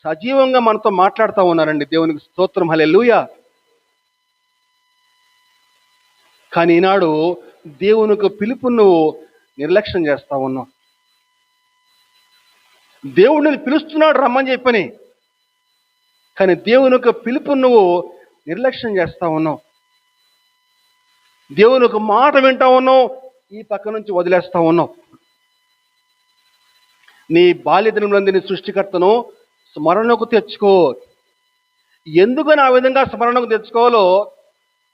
సజీవంగా మనతో మాట్లాడుతూ ఉన్నారండి. దేవునికి స్తోత్రం, హల్లెలూయా. కానీ ఈనాడు దేవుని యొక్క పిలుపును నువ్వు నిర్లక్ష్యం చేస్తా ఉన్నావు. దేవుడిని పిలుస్తున్నాడు రమ్మని చెప్పని, కానీ దేవుని యొక్క పిలుపును నువ్వు నిర్లక్ష్యం చేస్తా ఉన్నావు. దేవుని యొక్క మాట వింటా ఉన్నావు, ఈ పక్క నుంచి వదిలేస్తా ఉన్నావు. నీ బాల్యదినములందు నీ సృష్టికర్తను స్మరణకు తెచ్చుకో. ఎందుకని ఆ విధంగా స్మరణకు తెచ్చుకోవాలో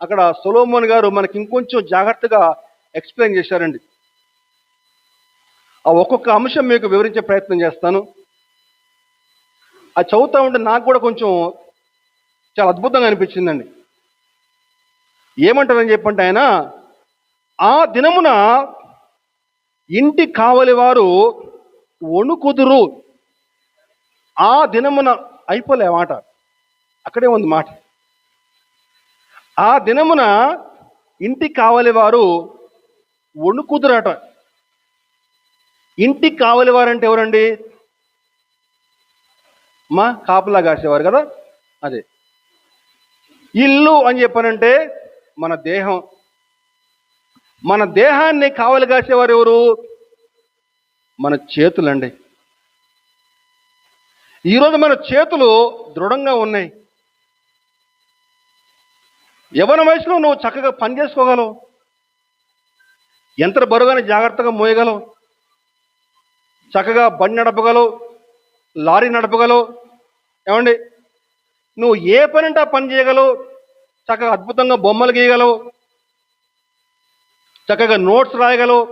అక్కడ సొలొమోను గారు మనకి ఇంకొంచెం జాగ్రత్తగా ఎక్స్ప్లెయిన్ చేశారండి. ఆ ఒక్కొక్క అంశం మీకు వివరించే ప్రయత్నం చేస్తాను. అది చదువుతూ ఉంటే నాకు కూడా కొంచెం చాలా అద్భుతంగా అనిపించిందండి. ఏమంటారని చెప్పంటే ఆయన, ఆ దినమున ఇంటి కావలి వారు వణుకుదురు. ఆ దినమున అయిపోలే మాట, అక్కడే ఉంది మాట. ఆ దినమున ఇంటి కావలి వారు వణుకుదురట. ఇంటి కావలి వారంటే ఎవరండి? మా కాపలా కాసేవారు కదా. అదే ఇల్లు అని చెప్పానంటే మన దేహం. మన దేహాన్ని కావలి కాసేవారు ఎవరు? మన చేతులండి. ఈరోజు మన చేతులు దృఢంగా ఉన్నాయి. యవ్వన వయసులో నువ్వు చక్కగా పని చేసుకోగలవు, యంత్ర బరువుని జాగ్రత్తగా మోయగలవు, చక్కగా బండి నడపగలవు, లారీ నడపగలవు. ఏమండి, నువ్వు ఏ పని అంటే ఆ పని చేయగలవు, చక్కగా అద్భుతంగా బొమ్మలు గీయగలవు, చక్కగా నోట్స్ రాయగలవు.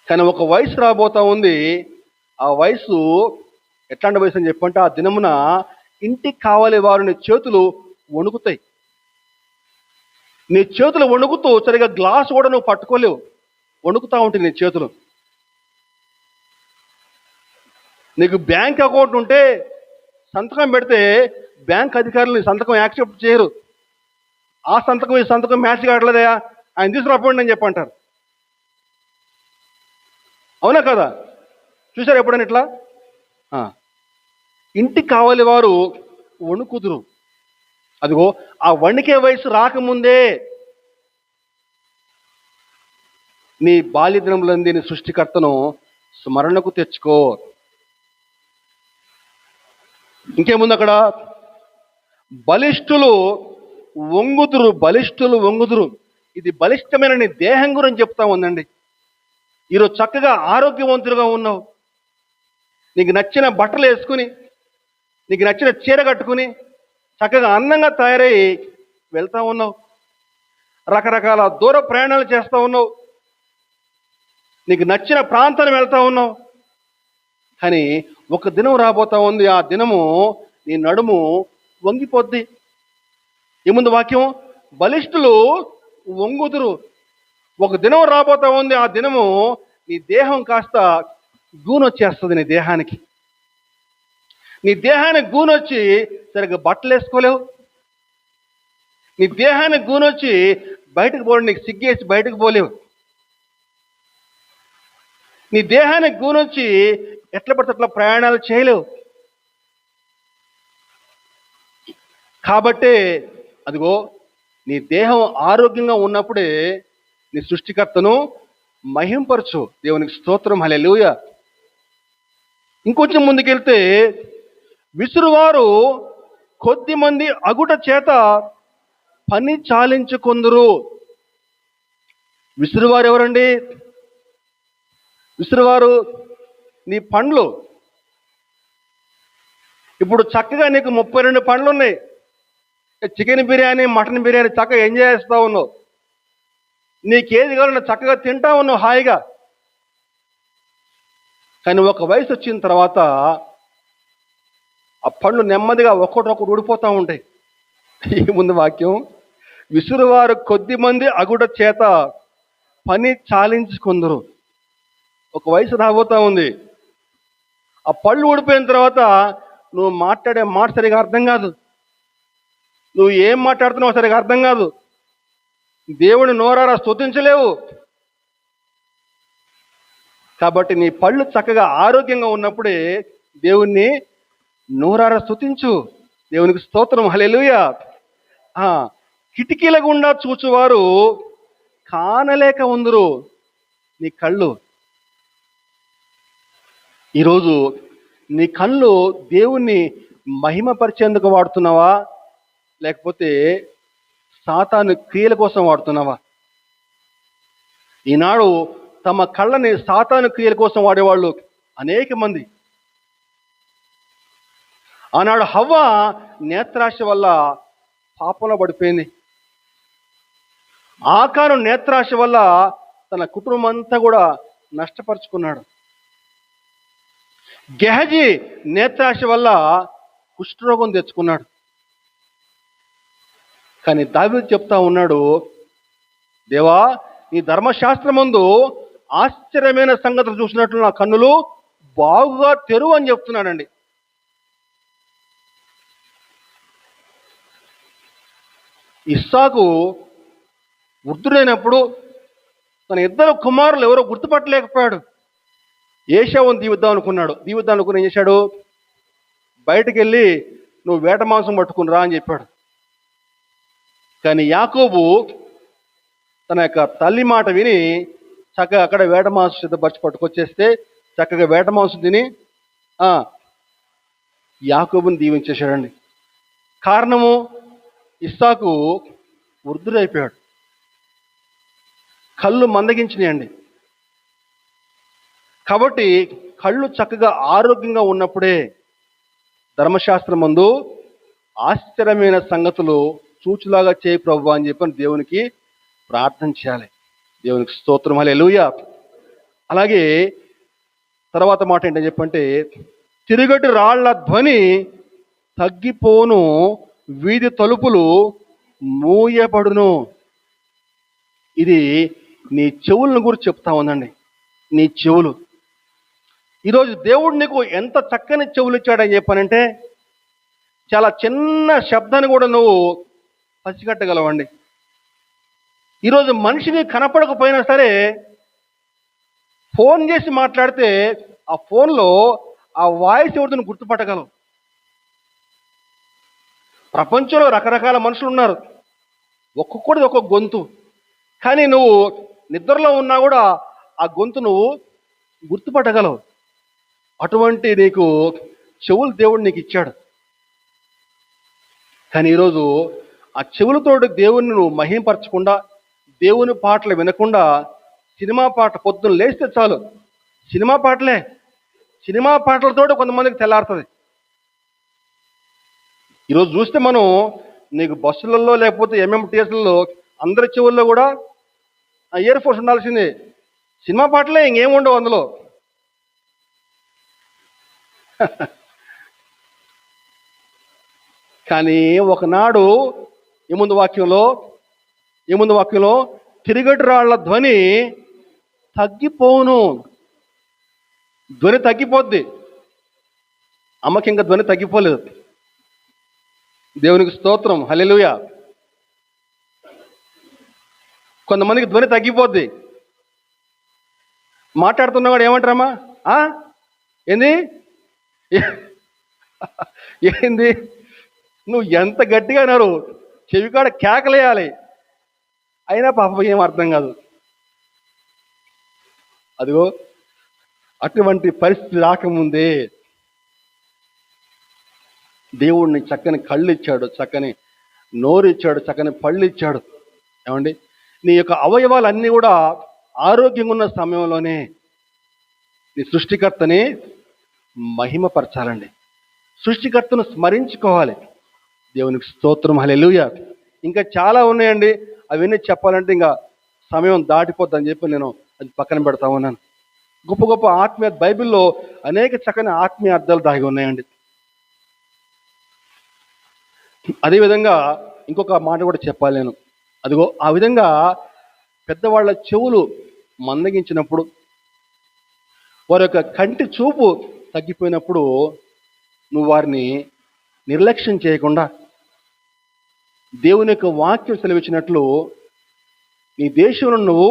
కానీ ఒక వయసు రాబోతా ఉంది. ఆ వయసు ఎట్లాంటి వయసు అని చెప్పంటే, ఆ దినమున ఇంటికి కావాలి వారిని చేతులు వణుకుతాయి. నీ చేతులు వణుకుతూ సరిగా గ్లాస్ కూడా నువ్వు పట్టుకోలేవు, వణుకుతా ఉంటాయి నీ చేతులు. నీకు బ్యాంక్ అకౌంట్ ఉంటే సంతకం పెడితే బ్యాంక్ అధికారులు నీ సంతకం యాక్సెప్ట్ చేయరు. ఆ సంతకం ఈ సంతకం మ్యాచ్ కావట్లేదయా, ఆయన తీసుకురాపోండి అని చెప్పంటారు. అవునా కదా? చూసారు ఎప్పుడైనా ఇట్లా? ఇంటికి కావాలి వారు వణుకుదురు. అదిగో ఆ వణికే వయసు రాకముందే నీ బాల్య దినములందు నీ సృష్టికర్తను స్మరణకు తెచ్చుకో. ఇంకేముంది అక్కడ? బలిష్ఠులు వంగుదురు, బలిష్ఠులు వంగుదురు. ఇది బలిష్టమైన నీ దేహం గురించి చెప్తా ఉందండి. ఈరోజు చక్కగా ఆరోగ్యవంతులుగా ఉన్నావు, నీకు నచ్చిన బట్టలు వేసుకుని, నీకు నచ్చిన చీర కట్టుకుని చక్కగా అందంగా తయారై వెళ్తా ఉన్నావు, రకరకాల దూర ప్రయాణాలు చేస్తూ ఉన్నావు, నీకు నచ్చిన ప్రాంతాన్ని వెళ్తా ఉన్నావు. కానీ ఒక దినం రాబోతా ఉంది, ఆ దినము నీ నడుము వంగిపోద్ది. ఏముంది వాక్యం? బలిష్ఠులు వంగుదురు. ఒక దినం రాబోతా ఉంది, ఆ దినము నీ దేహం కాస్త గూనొచ్చేస్తుంది. నీ దేహానికి గూనొచ్చి సరిగ్గా బట్టలు వేసుకోలేవు. నీ దేహానికి గూనొచ్చి బయటకు పోవడం నీకు సిగ్గేసి బయటకు పోలేవు. నీ దేహానికి గూనొచ్చి ఎట్లా పడితే అట్లా ప్రయాణాలు చేయలేవు. కాబట్టే అదిగో నీ దేహం ఆరోగ్యంగా ఉన్నప్పుడే నీ సృష్టికర్తను మహింపరచు. దేవునికి స్తోత్రం, హల్లెలూయా. ఇంకొంచెం ముందుకెళ్తే, విసురువారు కొద్ది మంది అగుట చేత పని చాలించుకొందురు. విసురువారు ఎవరండి? విసురువారు నీ పండ్లు. ఇప్పుడు చక్కగా నీకు 32 పండ్లు ఉన్నాయి. చికెన్ బిర్యానీ, మటన్ బిర్యానీ చక్కగా ఎంజాయ్ చేస్తూ ఉన్నావు. నీకేది కావాలన్నా చక్కగా తింటా ఉన్నావు హాయిగా. కానీ ఒక వయసు వచ్చిన తర్వాత ఆ పండ్లు నెమ్మదిగా ఒక్కొక్కటి ఊడిపోతూ ఉంటాయి. ఏముంది వాక్యం? విసురువారు కొద్ది మంది అగుట చేత పని చాలించుకొందురు. ఒక వయసు రాబోతా ఉంది, ఆ పళ్ళు ఊడిపోయిన తర్వాత నువ్వు మాట్లాడే మాట సరిగా అర్థం కాదు, నువ్వు ఏం మాట్లాడుతున్నావు సరిగా అర్థం కాదు, దేవుని నోరారా స్తుతించలేవు. కాబట్టి నీ పళ్ళు చక్కగా ఆరోగ్యంగా ఉన్నప్పుడే దేవుణ్ణి నోరారా స్తుతించు. దేవునికి స్తోత్రం, హల్లెలూయా. కిటికీల గుండా చూచువారు కానలేక ఉందురు. నీ కళ్ళు ఈరోజు నీ కళ్ళు దేవుణ్ణి మహిమపరిచేందుకు వాడుతున్నావా, లేకపోతే సాతాను క్రియల కోసం వాడుతున్నావా? ఈనాడు తమ కళ్ళని సాతాను క్రియల కోసం వాడేవాళ్ళు అనేక మంది. ఆనాడు హవ్వ నేత్రాశ వల్ల పాపంలో పడిపోయింది. ఆకాను నేత్రాశ వల్ల తన కుటుంబం అంతా కూడా నష్టపరుచుకున్నాడు. గెహజీ నేత్రాశ వల్ల కుష్ఠరోగం తెచ్చుకున్నాడు. కానీ దావీదు చెప్తా ఉన్నాడు, దేవా నీ ధర్మశాస్త్రమందు ఆశ్చర్యమైన సంగతులు చూసినట్లు నా కన్నులు బాగుగా తెరువు అని చెప్తున్నాడండి. ఇస్సాకు వృద్ధుడైనప్పుడు తన ఇద్దరు కుమారులు ఎవరో గుర్తుపట్టలేకపోయాడు. ఏశావుని దీవిద్దాం అనుకుని ఏం చేశాడు? బయటికి వెళ్ళి నువ్వు వేట మాంసం పట్టుకుని రా అని చెప్పాడు. కానీ యాకోబు తన యొక్క తల్లి మాట విని చక్కగా అక్కడ వేట మాంసం సిద్ధపరిచి పట్టుకొచ్చేస్తే చక్కగా వేట మాంసం తిని యాకోబుని దీవించేశాడండి. కారణము, ఇస్సాకు వృద్ధుడైపోయాడు, కళ్ళు మందగించినాయండి. కాబట్టి కళ్ళు చక్కగా ఆరోగ్యంగా ఉన్నప్పుడే ధర్మశాస్త్రం మందు ఆశ్చర్యమైన సంగతులు చూచులాగా చేయి ప్రభువా అని చెప్పని దేవునికి ప్రార్థన చేయాలి. దేవునికి స్తోత్రం, హల్లెలూయా. అలాగే తర్వాత మాట ఏంటని చెప్పంటే, తిరుగటి రాళ్ల ధ్వని తగ్గిపోను, వీధి తలుపులు మూయబడును. ఇది నీ చెవులను గురించి చెప్తా ఉందండి. నీ చెవులు, ఈరోజు దేవుడు నీకు ఎంత చక్కని చెవులు ఇచ్చాడని చెప్పానంటే, చాలా చిన్న శబ్దాన్ని కూడా నువ్వు పసిగట్టగలవండి. ఈరోజు మనిషిని కనపడకపోయినా సరే ఫోన్ చేసి మాట్లాడితే ఆ ఫోన్లో ఆ వాయిస్ ఎవరిని గుర్తుపట్టగలవు. ప్రపంచంలో రకరకాల మనుషులు ఉన్నారు, ఒక్కొక్కడిది ఒక్కొక్క గొంతు. కానీ నువ్వు నిద్రలో ఉన్నా కూడా ఆ గొంతు నువ్వు గుర్తుపట్టగలవు. అటువంటి నీకు చెవులు దేవుడు నీకు ఇచ్చాడు. కానీ ఈరోజు ఆ చెవులతోటి దేవుని నువ్వు మహింపరచకుండా, దేవుని పాటలు వినకుండా సినిమా పాట, పొద్దున్న లేస్తే చాలు సినిమా పాటలతో కొంతమందికి తెల్లారుతుంది. ఈరోజు చూస్తే మనం నీకు బస్సులలో లేకపోతే ఎంఎంటీఎస్లలో అందరి చెవుల్లో కూడా ఇయర్ ఫోన్స్ ఉండాల్సిందే. సినిమా పాటలే, ఇంకేం ఉండవు అందులో. కానీ ఒకనాడు ఏముంది వాక్యంలో తిరుగటి రాళ్ల ధ్వని తగ్గిపోను. ధ్వని తగ్గిపోద్ది. అమ్మకి ఇంకా ధ్వని తగ్గిపోలేదు. దేవునికి స్తోత్రం, హల్లెలూయా. కొంతమందికి ధ్వని తగ్గిపోద్ది. మాట్లాడుతున్నా కూడా ఏమంటారమ్మా, ఏంది నువ్వు ఎంత గట్టిగా అన్నారు, చెవికాడ కేకలేయాలి, అయినా పాపం ఏం అర్థం కాదు. అదిగో అటువంటి పరిస్థితి రాకముందే దేవుడిని చక్కని కళ్ళు ఇచ్చాడు, చక్కని నోరు ఇచ్చాడు, చక్కని పళ్ళు ఇచ్చాడు. ఏమండి, నీ యొక్క అవయవాలన్నీ కూడా ఆరోగ్యంగా ఉన్న సమయంలోనే నీ సృష్టికర్తని మహిమపరచాలండి. సృష్టికర్తను స్మరించుకోవాలి. దేవునికి స్తోత్రం, హల్లెలూయా. ఇంకా చాలా ఉన్నాయండి, అవన్నీ చెప్పాలంటే ఇంకా సమయం దాటిపోద్దని చెప్పి నేను అది పక్కన పెడతా ఉన్నాను. గొప్ప గొప్ప ఆత్మీయ, బైబిల్లో అనేక చక్కని ఆత్మీయ అర్థాలు దాగి ఉన్నాయండి. అదేవిధంగా ఇంకొక మాట కూడా చెప్పాలి నేను. అదిగో ఆ విధంగా పెద్దవాళ్ళ చెవులు మందగించినప్పుడు, వారి యొక్క కంటి చూపు తగ్గిపోయినప్పుడు నువ్వు వారిని నిర్లక్ష్యం చేయకుండా దేవుని యొక్క వాక్యం సెలవిచ్చినట్లు నీ దేశంలో నువ్వు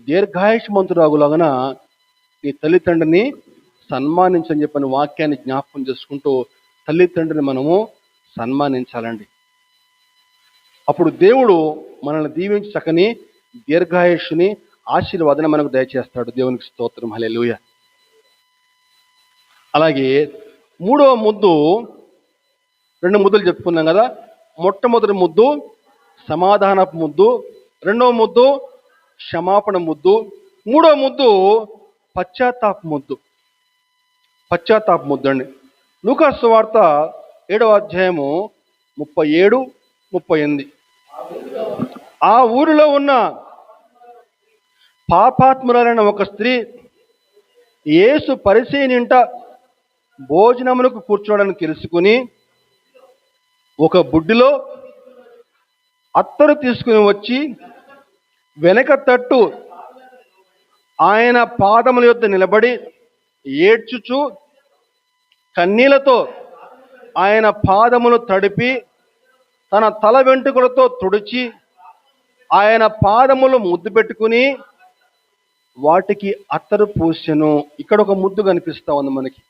దీర్ఘాయుష్మంతురాగులాగన నీ తల్లిదండ్రిని సన్మానించని చెప్పని వాక్యాన్ని జ్ఞాపకం చేసుకుంటూ తల్లిదండ్రిని మనము సన్మానించాలండి. అప్పుడు దేవుడు మనల్ని దీవించి చక్కని దీర్ఘాయుష్ని, ఆశీర్వాదన మనకు దయచేస్తాడు. దేవునికి స్తోత్రం, హల్లెలూయా. అలాగే మూడవ ముద్దు, 2 ముద్దులు చెప్పుకున్నాం కదా. మొట్టమొదటి ముద్దు సమాధానపు ముద్దు, రెండవ ముద్దు క్షమాపణ ముద్దు, మూడవ ముద్దు పశ్చాత్తాప ముద్దు అండి. లూకా సువార్త 7వ అధ్యాయము 37, 38. ఆ ఊరిలో ఉన్న పాపాత్మురాలైన ఒక స్త్రీ యేసు పరిసయ్యుని ఇంట భోజనమునకు కూర్చోవడానికి తెలుసుకుని ఒక బుడ్డిలో అత్తరు తీసుకుని వచ్చి వెనక తట్టు ఆయన పాదముల యొద్ద నిలబడి ఏడ్చుచు కన్నీళ్లతో ఆయన పాదములు తడిపి తన తల వెంట్రుకలతో తుడిచి ఆయన పాదములు ముద్దు పెట్టుకుని వాటికి అత్తరు పూసెను. ఇక్కడ ఒక ముద్దు కనిపిస్తా ఉంది మనకి.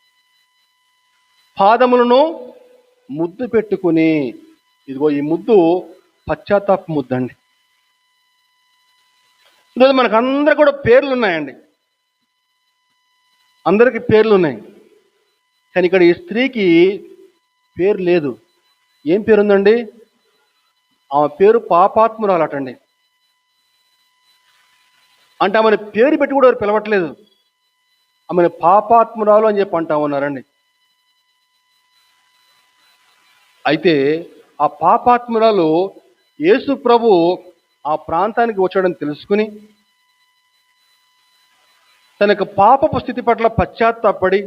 పాదములను ముద్దు పెట్టుకుని, ఇదిగో ఈ ముద్దు పశ్చాత్తాప ముద్దు అండి. ఈరోజు మనకు అందరు కూడా పేర్లు ఉన్నాయండి, అందరికి పేర్లు ఉన్నాయి. కానీ ఇక్కడ ఈ స్త్రీకి పేరు లేదు. ఏం పేరుందండి? ఆమె పేరు పాపాత్మురాలటండి. అంటే ఆమెను పేరు పెట్టి కూడా ఎవరు పిలవట్లేదు, ఆమెను పాపాత్మురాలు అని చెప్పి అంటా ఉన్నారండి. అయితే ఆ పాపాత్మురాలు యేసు ప్రభు ఆ ప్రాంతానికి వచ్చాడని తెలుసుకుని తనకు పాపపు స్థితి పట్ల పశ్చాత్తాపడి,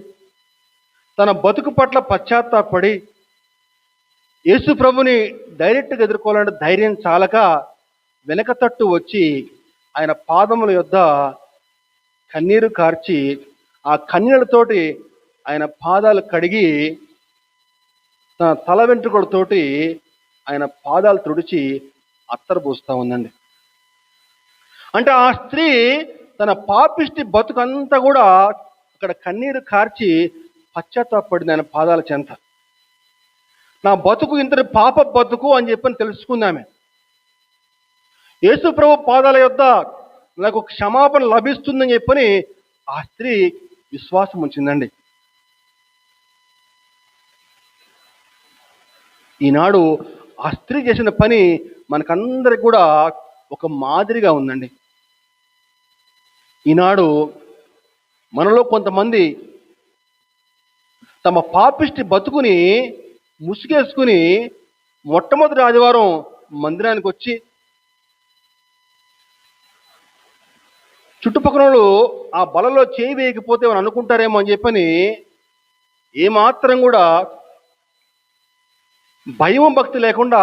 తన బతుకు పట్ల పశ్చాత్తాపడి యేసు ప్రభుని డైరెక్ట్గా ఎదుర్కోవాలంటే ధైర్యం చాలక వెనక తట్టు వచ్చి ఆయన పాదముల యొద్ద కన్నీరు కార్చి ఆ కన్నీళ్లతోటి ఆయన పాదాలు కడిగి తన తల వెంట్రుకలతోటి ఆయన పాదాలు తుడిచి అత్తరు పూస్తా ఉందండి. అంటే ఆ స్త్రీ తన పాపిష్టి బతుకంతా కూడా అక్కడ కన్నీరు కార్చి పశ్చాత్తాపడింది ఆయన పాదాల చెంత. నా బతుకు ఇంతటి పాప బతుకు అని చెప్పని తెలుసుకుందామే. యేసు ప్రభు పాదాల యొద్ద నాకు క్షమాపణ లభిస్తుందని చెప్పని ఆ స్త్రీ విశ్వాసం ఉంచిందండి. ఈనాడు ఆ స్త్రీ చేసిన పని మనకందరికి కూడా ఒక మాదిరిగా ఉందండి. ఈనాడు మనలో కొంతమంది తమ పాపిష్టి బతుకుని ముసుగేసుకుని మొట్టమొదటి ఆదివారం మందిరానికి వచ్చి చుట్టుపక్కల వాళ్ళు ఆ బలలో చేయి వేయకపోతే అని అనుకుంటారేమో అని చెప్పని ఏమాత్రం కూడా భయం భక్తి లేకుండా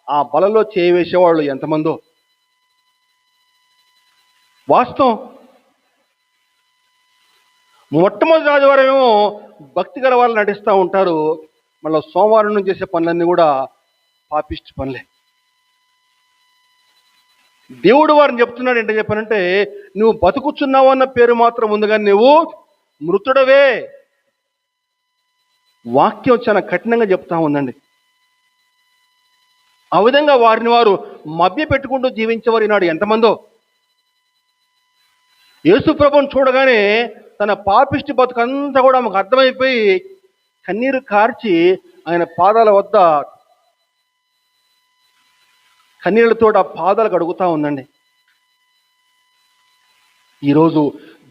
ఆ బలలో చేయి వేసేవాళ్ళు ఎంతమందో. వాస్తవం, మొట్టమొదటి ఆదివారం ఏమో భక్తి గల వాళ్ళు నటిస్తూ ఉంటారు, మళ్ళీ సోమవారం నుంచి చేసే పనులన్నీ కూడా పాపిష్టి పనులే. దేవుడు వారిని చెప్తున్నాడు ఏంటో చెప్పానంటే, నువ్వు బతుకుచున్నావు అన్న పేరు మాత్రం ఉంది కానీ నువ్వు మృతుడవే. వాక్యం చాలా కఠినంగా చెప్తా ఉందండి. ఆ విధంగా వారిని వారు మభ్య పెట్టుకుంటూ జీవించేవారు ఈనాడు ఎంతమందో. యేసు ప్రభువుని చూడగానే తన పాపిష్టి బతుకంతా కూడా ఆమెకు అర్థమైపోయి కన్నీరు కార్చి ఆయన పాదాల వద్ద కన్నీళ్లతో ఆ పాదాలు కడుగుతూ ఉందండి. ఈరోజు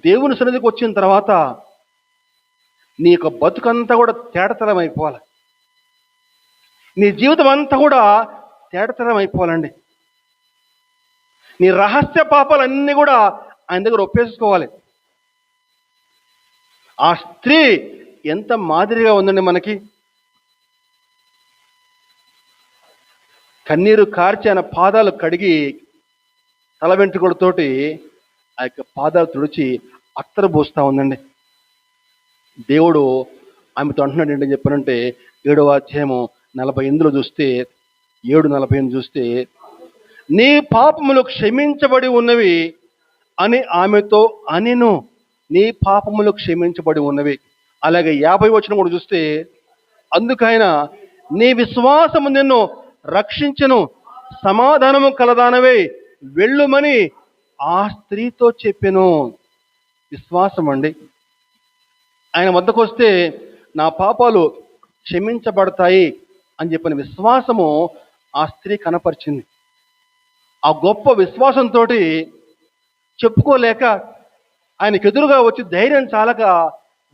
దేవుని సన్నిధికి వచ్చిన తర్వాత నీ యొక్క బతుకంతా కూడా తేటతలం అయిపోవాలి, నీ జీవితం అంతా కూడా తేటతలం అయిపోవాలండి. నీ రహస్య పాపాలన్నీ కూడా ఆయన దగ్గర ఒప్పేసుకోవాలి. ఆ స్త్రీ ఎంత మాదిరిగా ఉందండి మనకి. కన్నీరు కార్చి ఆయన పాదాలు కడిగి తల వెంట్రుకలతోటి ఆ యొక్క పాదాలు తుడిచి అత్తరు పోస్తా ఉందండి. దేవుడు ఆమెతో అంటున్నాడు ఏంటని చెప్పానంటే 7వ అధ్యాయము 48 చూస్తే 7:48 చూస్తే, నీ పాపములు క్షమించబడి ఉన్నవి అని ఆమెతో అనెను. నీ పాపములు క్షమించబడి ఉన్నవి. అలాగే 50 వచనం కూడా చూస్తే, అందుకైన నీ విశ్వాసము నిన్ను రక్షించెను, సమాధానము కలదానవే వెళ్ళుమని ఆ స్త్రీతో చెప్పెను. విశ్వాసం అండి. ఆయన వద్దకు వస్తే నా పాపాలు క్షమించబడతాయి అని చెప్పిన విశ్వాసము ఆ స్త్రీ కనపరిచింది. ఆ గొప్ప విశ్వాసంతో చెప్పుకోలేక ఆయనకు ఎదురుగా వచ్చి ధైర్యం చాలక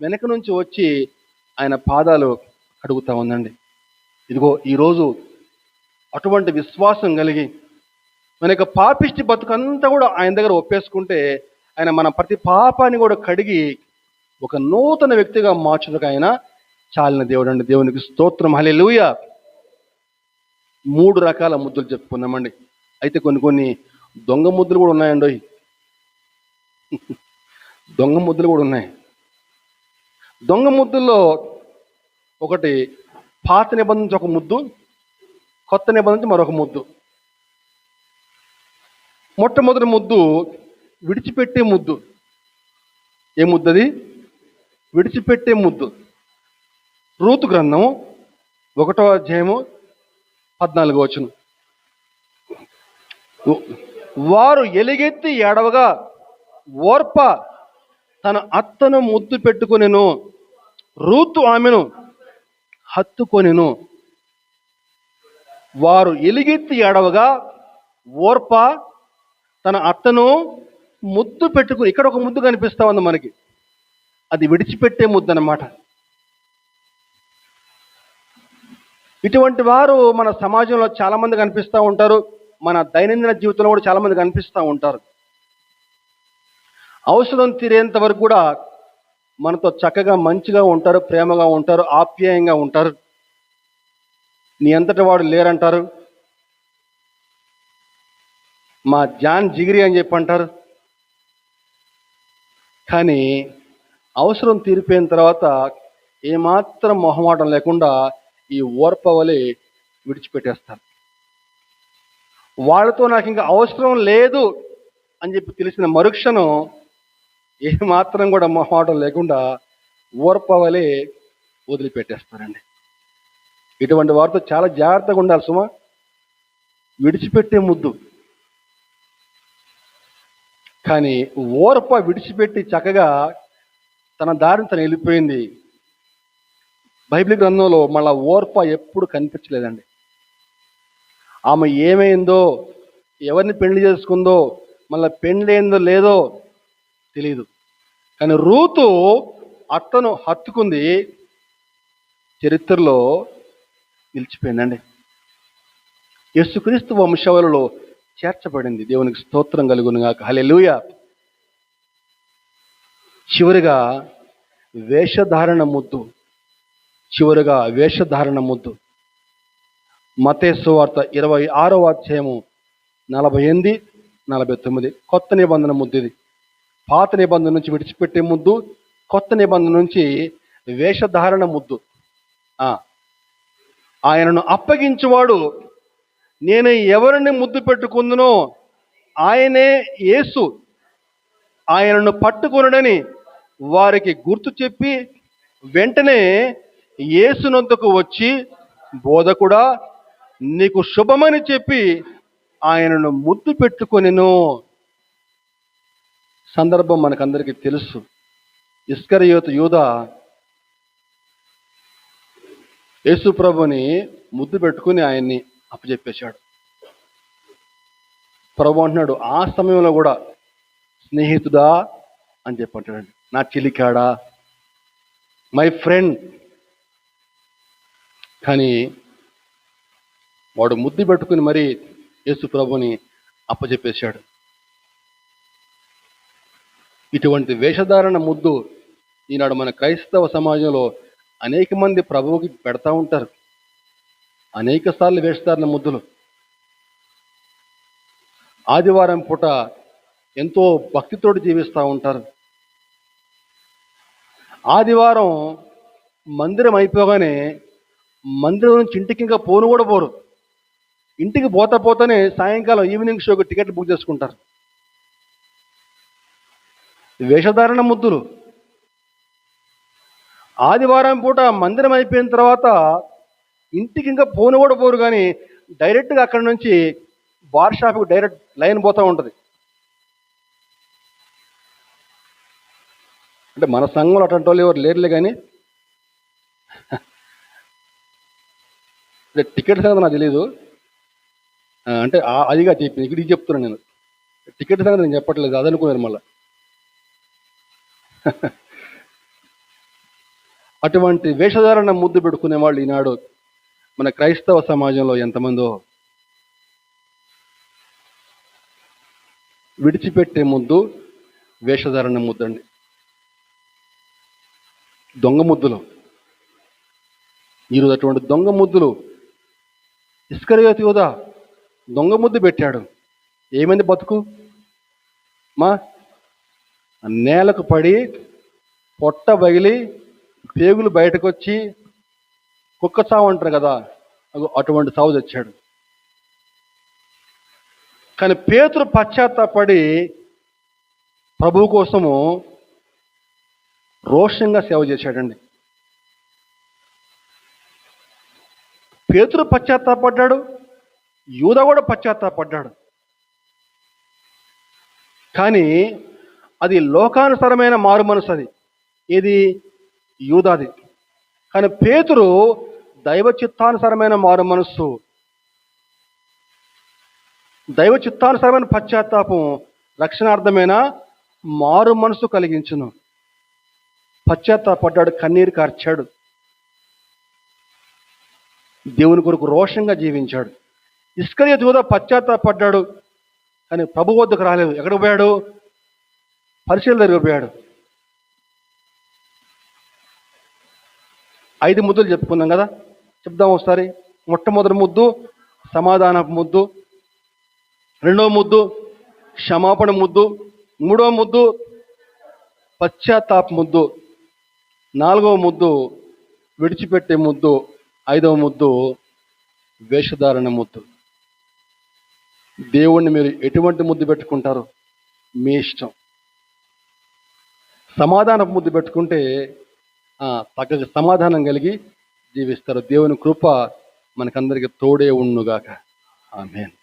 వెనక నుంచి వచ్చి ఆయన పాదాలు కడుగుతా ఉందండి. ఇదిగో ఈరోజు అటువంటి విశ్వాసం కలిగి మన యొక్క పాపిష్టి బతుకంతా కూడా ఆయన దగ్గర ఒప్పేసుకుంటే ఆయన మన ప్రతి పాపాన్ని కూడా కడిగి ఒక నూతన వ్యక్తిగా మార్చుటకు ఆయన చాలిన దేవుడు అండి. దేవునికి స్తోత్రం, హల్లెలూయా. 3 రకాల ముద్దులు చెప్పుకున్నామండి. అయితే కొన్ని దొంగ ముద్దులు కూడా ఉన్నాయండి. దొంగ ముద్దులు కూడా ఉన్నాయి. దొంగ ముద్దుల్లో ఒకటి పాత నిబంధన ఒక ముద్దు, కొత్త నిబంధన నుంచి మరొక ముద్దు. మొట్టమొదటి ముద్దు విడిచిపెట్టే ముద్దు. ఏ ముద్దది? విడిచిపెట్టే ముద్దు. రూతు గ్రంథం 1వ అధ్యాయము 14వ వచనం. వారు ఎలుగెత్తి ఏడవగా ఓర్ప తన అత్తను ముద్దు పెట్టుకొనెను, రూతు ఆమెను హత్తుకొనెను. వారు ఎలుగెత్తి ఏడవగా ఓర్ప తన అత్తను ముద్దు పెట్టుకుని, ఇక్కడ ఒక ముద్దు కనిపిస్తా ఉంది మనకి, అది విడిచిపెట్టే ముద్దు అన్నమాట. ఇటువంటి వారు మన సమాజంలో చాలామంది కనిపిస్తూ ఉంటారు. మన దైనందిన జీవితంలో కూడా చాలామంది కనిపిస్తూ ఉంటారు. అవసరం తీరేంత వరకు కూడా మనతో చక్కగా మంచిగా ఉంటారు, ప్రేమగా ఉంటారు, ఆప్యాయంగా ఉంటారు. నీ అంతటి వాడు లేరంటారు, మా జాన్ జిగిరి అని చెప్పి అంటారు. కానీ అవసరం తీరిపోయిన తర్వాత ఏమాత్రం మొహమాటం లేకుండా ఈ ఓర్పవలి విడిచిపెట్టేస్తారు. వాళ్ళతో నాకు ఇంకా అవసరం లేదు అని చెప్పి తెలిసిన మరుక్షణం ఏమాత్రం కూడా మొహమాటం లేకుండా ఓర్పవలి వదిలిపెట్టేస్తారండి. ఇటువంటి వారితో చాలా జాగ్రత్తగా ఉండాలి సుమా. విడిచిపెట్టే ముద్దు. కానీ ఓర్ప విడిచిపెట్టి చక్కగా తన దారిని తను వెళ్ళిపోయింది. బైబిల్ గ్రంథంలో మళ్ళా ఓర్ప ఎప్పుడు కనిపించలేదండి. ఆమె ఏమైందో, ఎవరిని పెళ్లి చేసుకుందో, మళ్ళీ పెళ్ళైందో లేదో తెలియదు. కానీ రూతు అత్తను హత్తుకుంది, చరిత్రలో నిలిచిపోయిందండి. యేసుక్రీస్తు వంశావళిలో చేర్చబడింది. దేవునికి స్తోత్రం కలుగును గాక. హల్లెలూయా. చివరిగా వేషధారణ ముద్దు. మత్తయి సువార్త 26వ అధ్యాయము 48, 49. కొత్త నిబంధన ముద్దు ఇది. పాత నిబంధన నుంచి విడిచిపెట్టే ముద్దు, కొత్త నిబంధన నుంచి వేషధారణ ముద్దు. ఆయనను అప్పగించువాడు నేను ఎవరిని ముద్దు పెట్టుకుందునో ఆయనే యేసు, ఆయనను పట్టుకొనుడని వారికి గుర్తు చెప్పి వెంటనే యేసునొద్దకు వచ్చి, బోధకుడా నీకు శుభమని చెప్పి ఆయనను ముద్దు పెట్టుకొనెను. సందర్భం మనకందరికీ తెలుసు. ఇస్కరియోతు యూదా యేసు ప్రభుని ముద్దు పెట్టుకుని ఆయన్ని అప్పచెప్పేశాడు. ప్రభు అంటున్నాడు ఆ సమయంలో కూడా, స్నేహితుడా అని చెప్పి అంటాడు, నా చిలికాడా, మై ఫ్రెండ్. కానీ వాడు ముద్దు పెట్టుకుని మరీ యేసు ప్రభుని అప్పచెప్పేశాడు. ఇటువంటి వేషధారణ ముద్దు ఈనాడు మన క్రైస్తవ సమాజంలో అనేక మంది ప్రభువుకి పెడతా ఉంటారు. అనేక సార్లు వేషధారణ ముద్దులు. ఆదివారం పూట ఎంతో భక్తితోటి జీవిస్తూ ఉంటారు. ఆదివారం మందిరం అయిపోగానే మందిరం నుంచి ఇంటికి ఇంకా పోను కూడా పోరు. ఇంటికి పోతానే సాయంకాలం ఈవినింగ్ షోకి టికెట్లు బుక్ చేసుకుంటారు. వేషధారణ ముద్దులు. ఆదివారం పూట మందిరం అయిపోయిన తర్వాత ఇంటికి ఇంకా పోను కూడా పోరు, కానీ డైరెక్ట్గా అక్కడి నుంచి బార్ షాప్కి డైరెక్ట్ లైన్ పోతూ ఉంటుంది. అంటే మన సంఘంలో అటువంటి వాళ్ళు ఎవరు లేరులే, కానీ టికెట్ సంగతి నాకు తెలీదు. అంటే అదిగా చెప్పింది, ఇక్కడికి చెప్తున్నాను నేను. టికెట్ సంగతి నేను చెప్పట్లేదు, అదనుకున్నారు మళ్ళీ. అటువంటి వేషధారణ ముద్దు పెట్టుకునే వాళ్ళు ఈనాడు మన క్రైస్తవ సమాజంలో ఎంతమందో. విడిచిపెట్టే ముద్దు వేషధారణ ముద్దు అండి. దొంగ ముద్దులు. ఈరోజు అటువంటి దొంగ ముద్దులు. ఇస్కరియోతు యూదా దొంగ ముద్దు పెట్టాడు. ఏమైంది బతుకు? నేలకు పడి పొట్ట పగిలి పేగులు బయటకు వచ్చి కుక్క చావు అంటారు కదా, అటువంటి సావు తెచ్చాడు. కానీ పేతురు పశ్చాత్తాపడి ప్రభువు కోసము రోషంగా సేవ చేశాడండి. పేతురు పశ్చాత్తాపడ్డాడు, యూదా కూడా పశ్చాత్తాపడ్డాడు. కానీ అది లోకానుసారమైన మారు మనసు. అది ఏది? యూదాది. కానీ పేతురు దైవ చిత్తానుసారమైన మారు మనస్సు, దైవ చిత్తానుసారమైన పశ్చాత్తాపం రక్షణార్థమైన మారు మనసు కలిగించును. పశ్చాత్తాపడ్డాడు, కన్నీరు కార్చాడు, దేవుని కొరకు రోషంగా జీవించాడు. ఇస్కరియోతు యూదా పశ్చాత్తాపడ్డాడు, కానీ ప్రభు వద్దకు రాలేదు. ఎక్కడికి పోయాడు? పరిశీలన దగ్గరికి పోయాడు. 5 ముద్దులు చెప్పుకున్నాం కదా, చెప్దాం ఒకసారి. మొట్టమొదటి ముద్దు సమాధానపు ముద్దు, రెండవ ముద్దు క్షమాపణ ముద్దు, మూడవ ముద్దు పశ్చాత్తాప ముద్దు, నాలుగవ ముద్దు విడిచిపెట్టే ముద్దు, ఐదవ ముద్దు వేషధారణ ముద్దు. దేవుణ్ణి మీరు ఎటువంటి ముద్దు పెట్టుకుంటారో మీ ఇష్టం. సమాధానపు ముద్దు పెట్టుకుంటే తగ్గ సమాధానం కలిగి జీవిస్తారు. దేవుని కృప మనకందరికీ తోడే ఉండుగాక. ఆమేన్.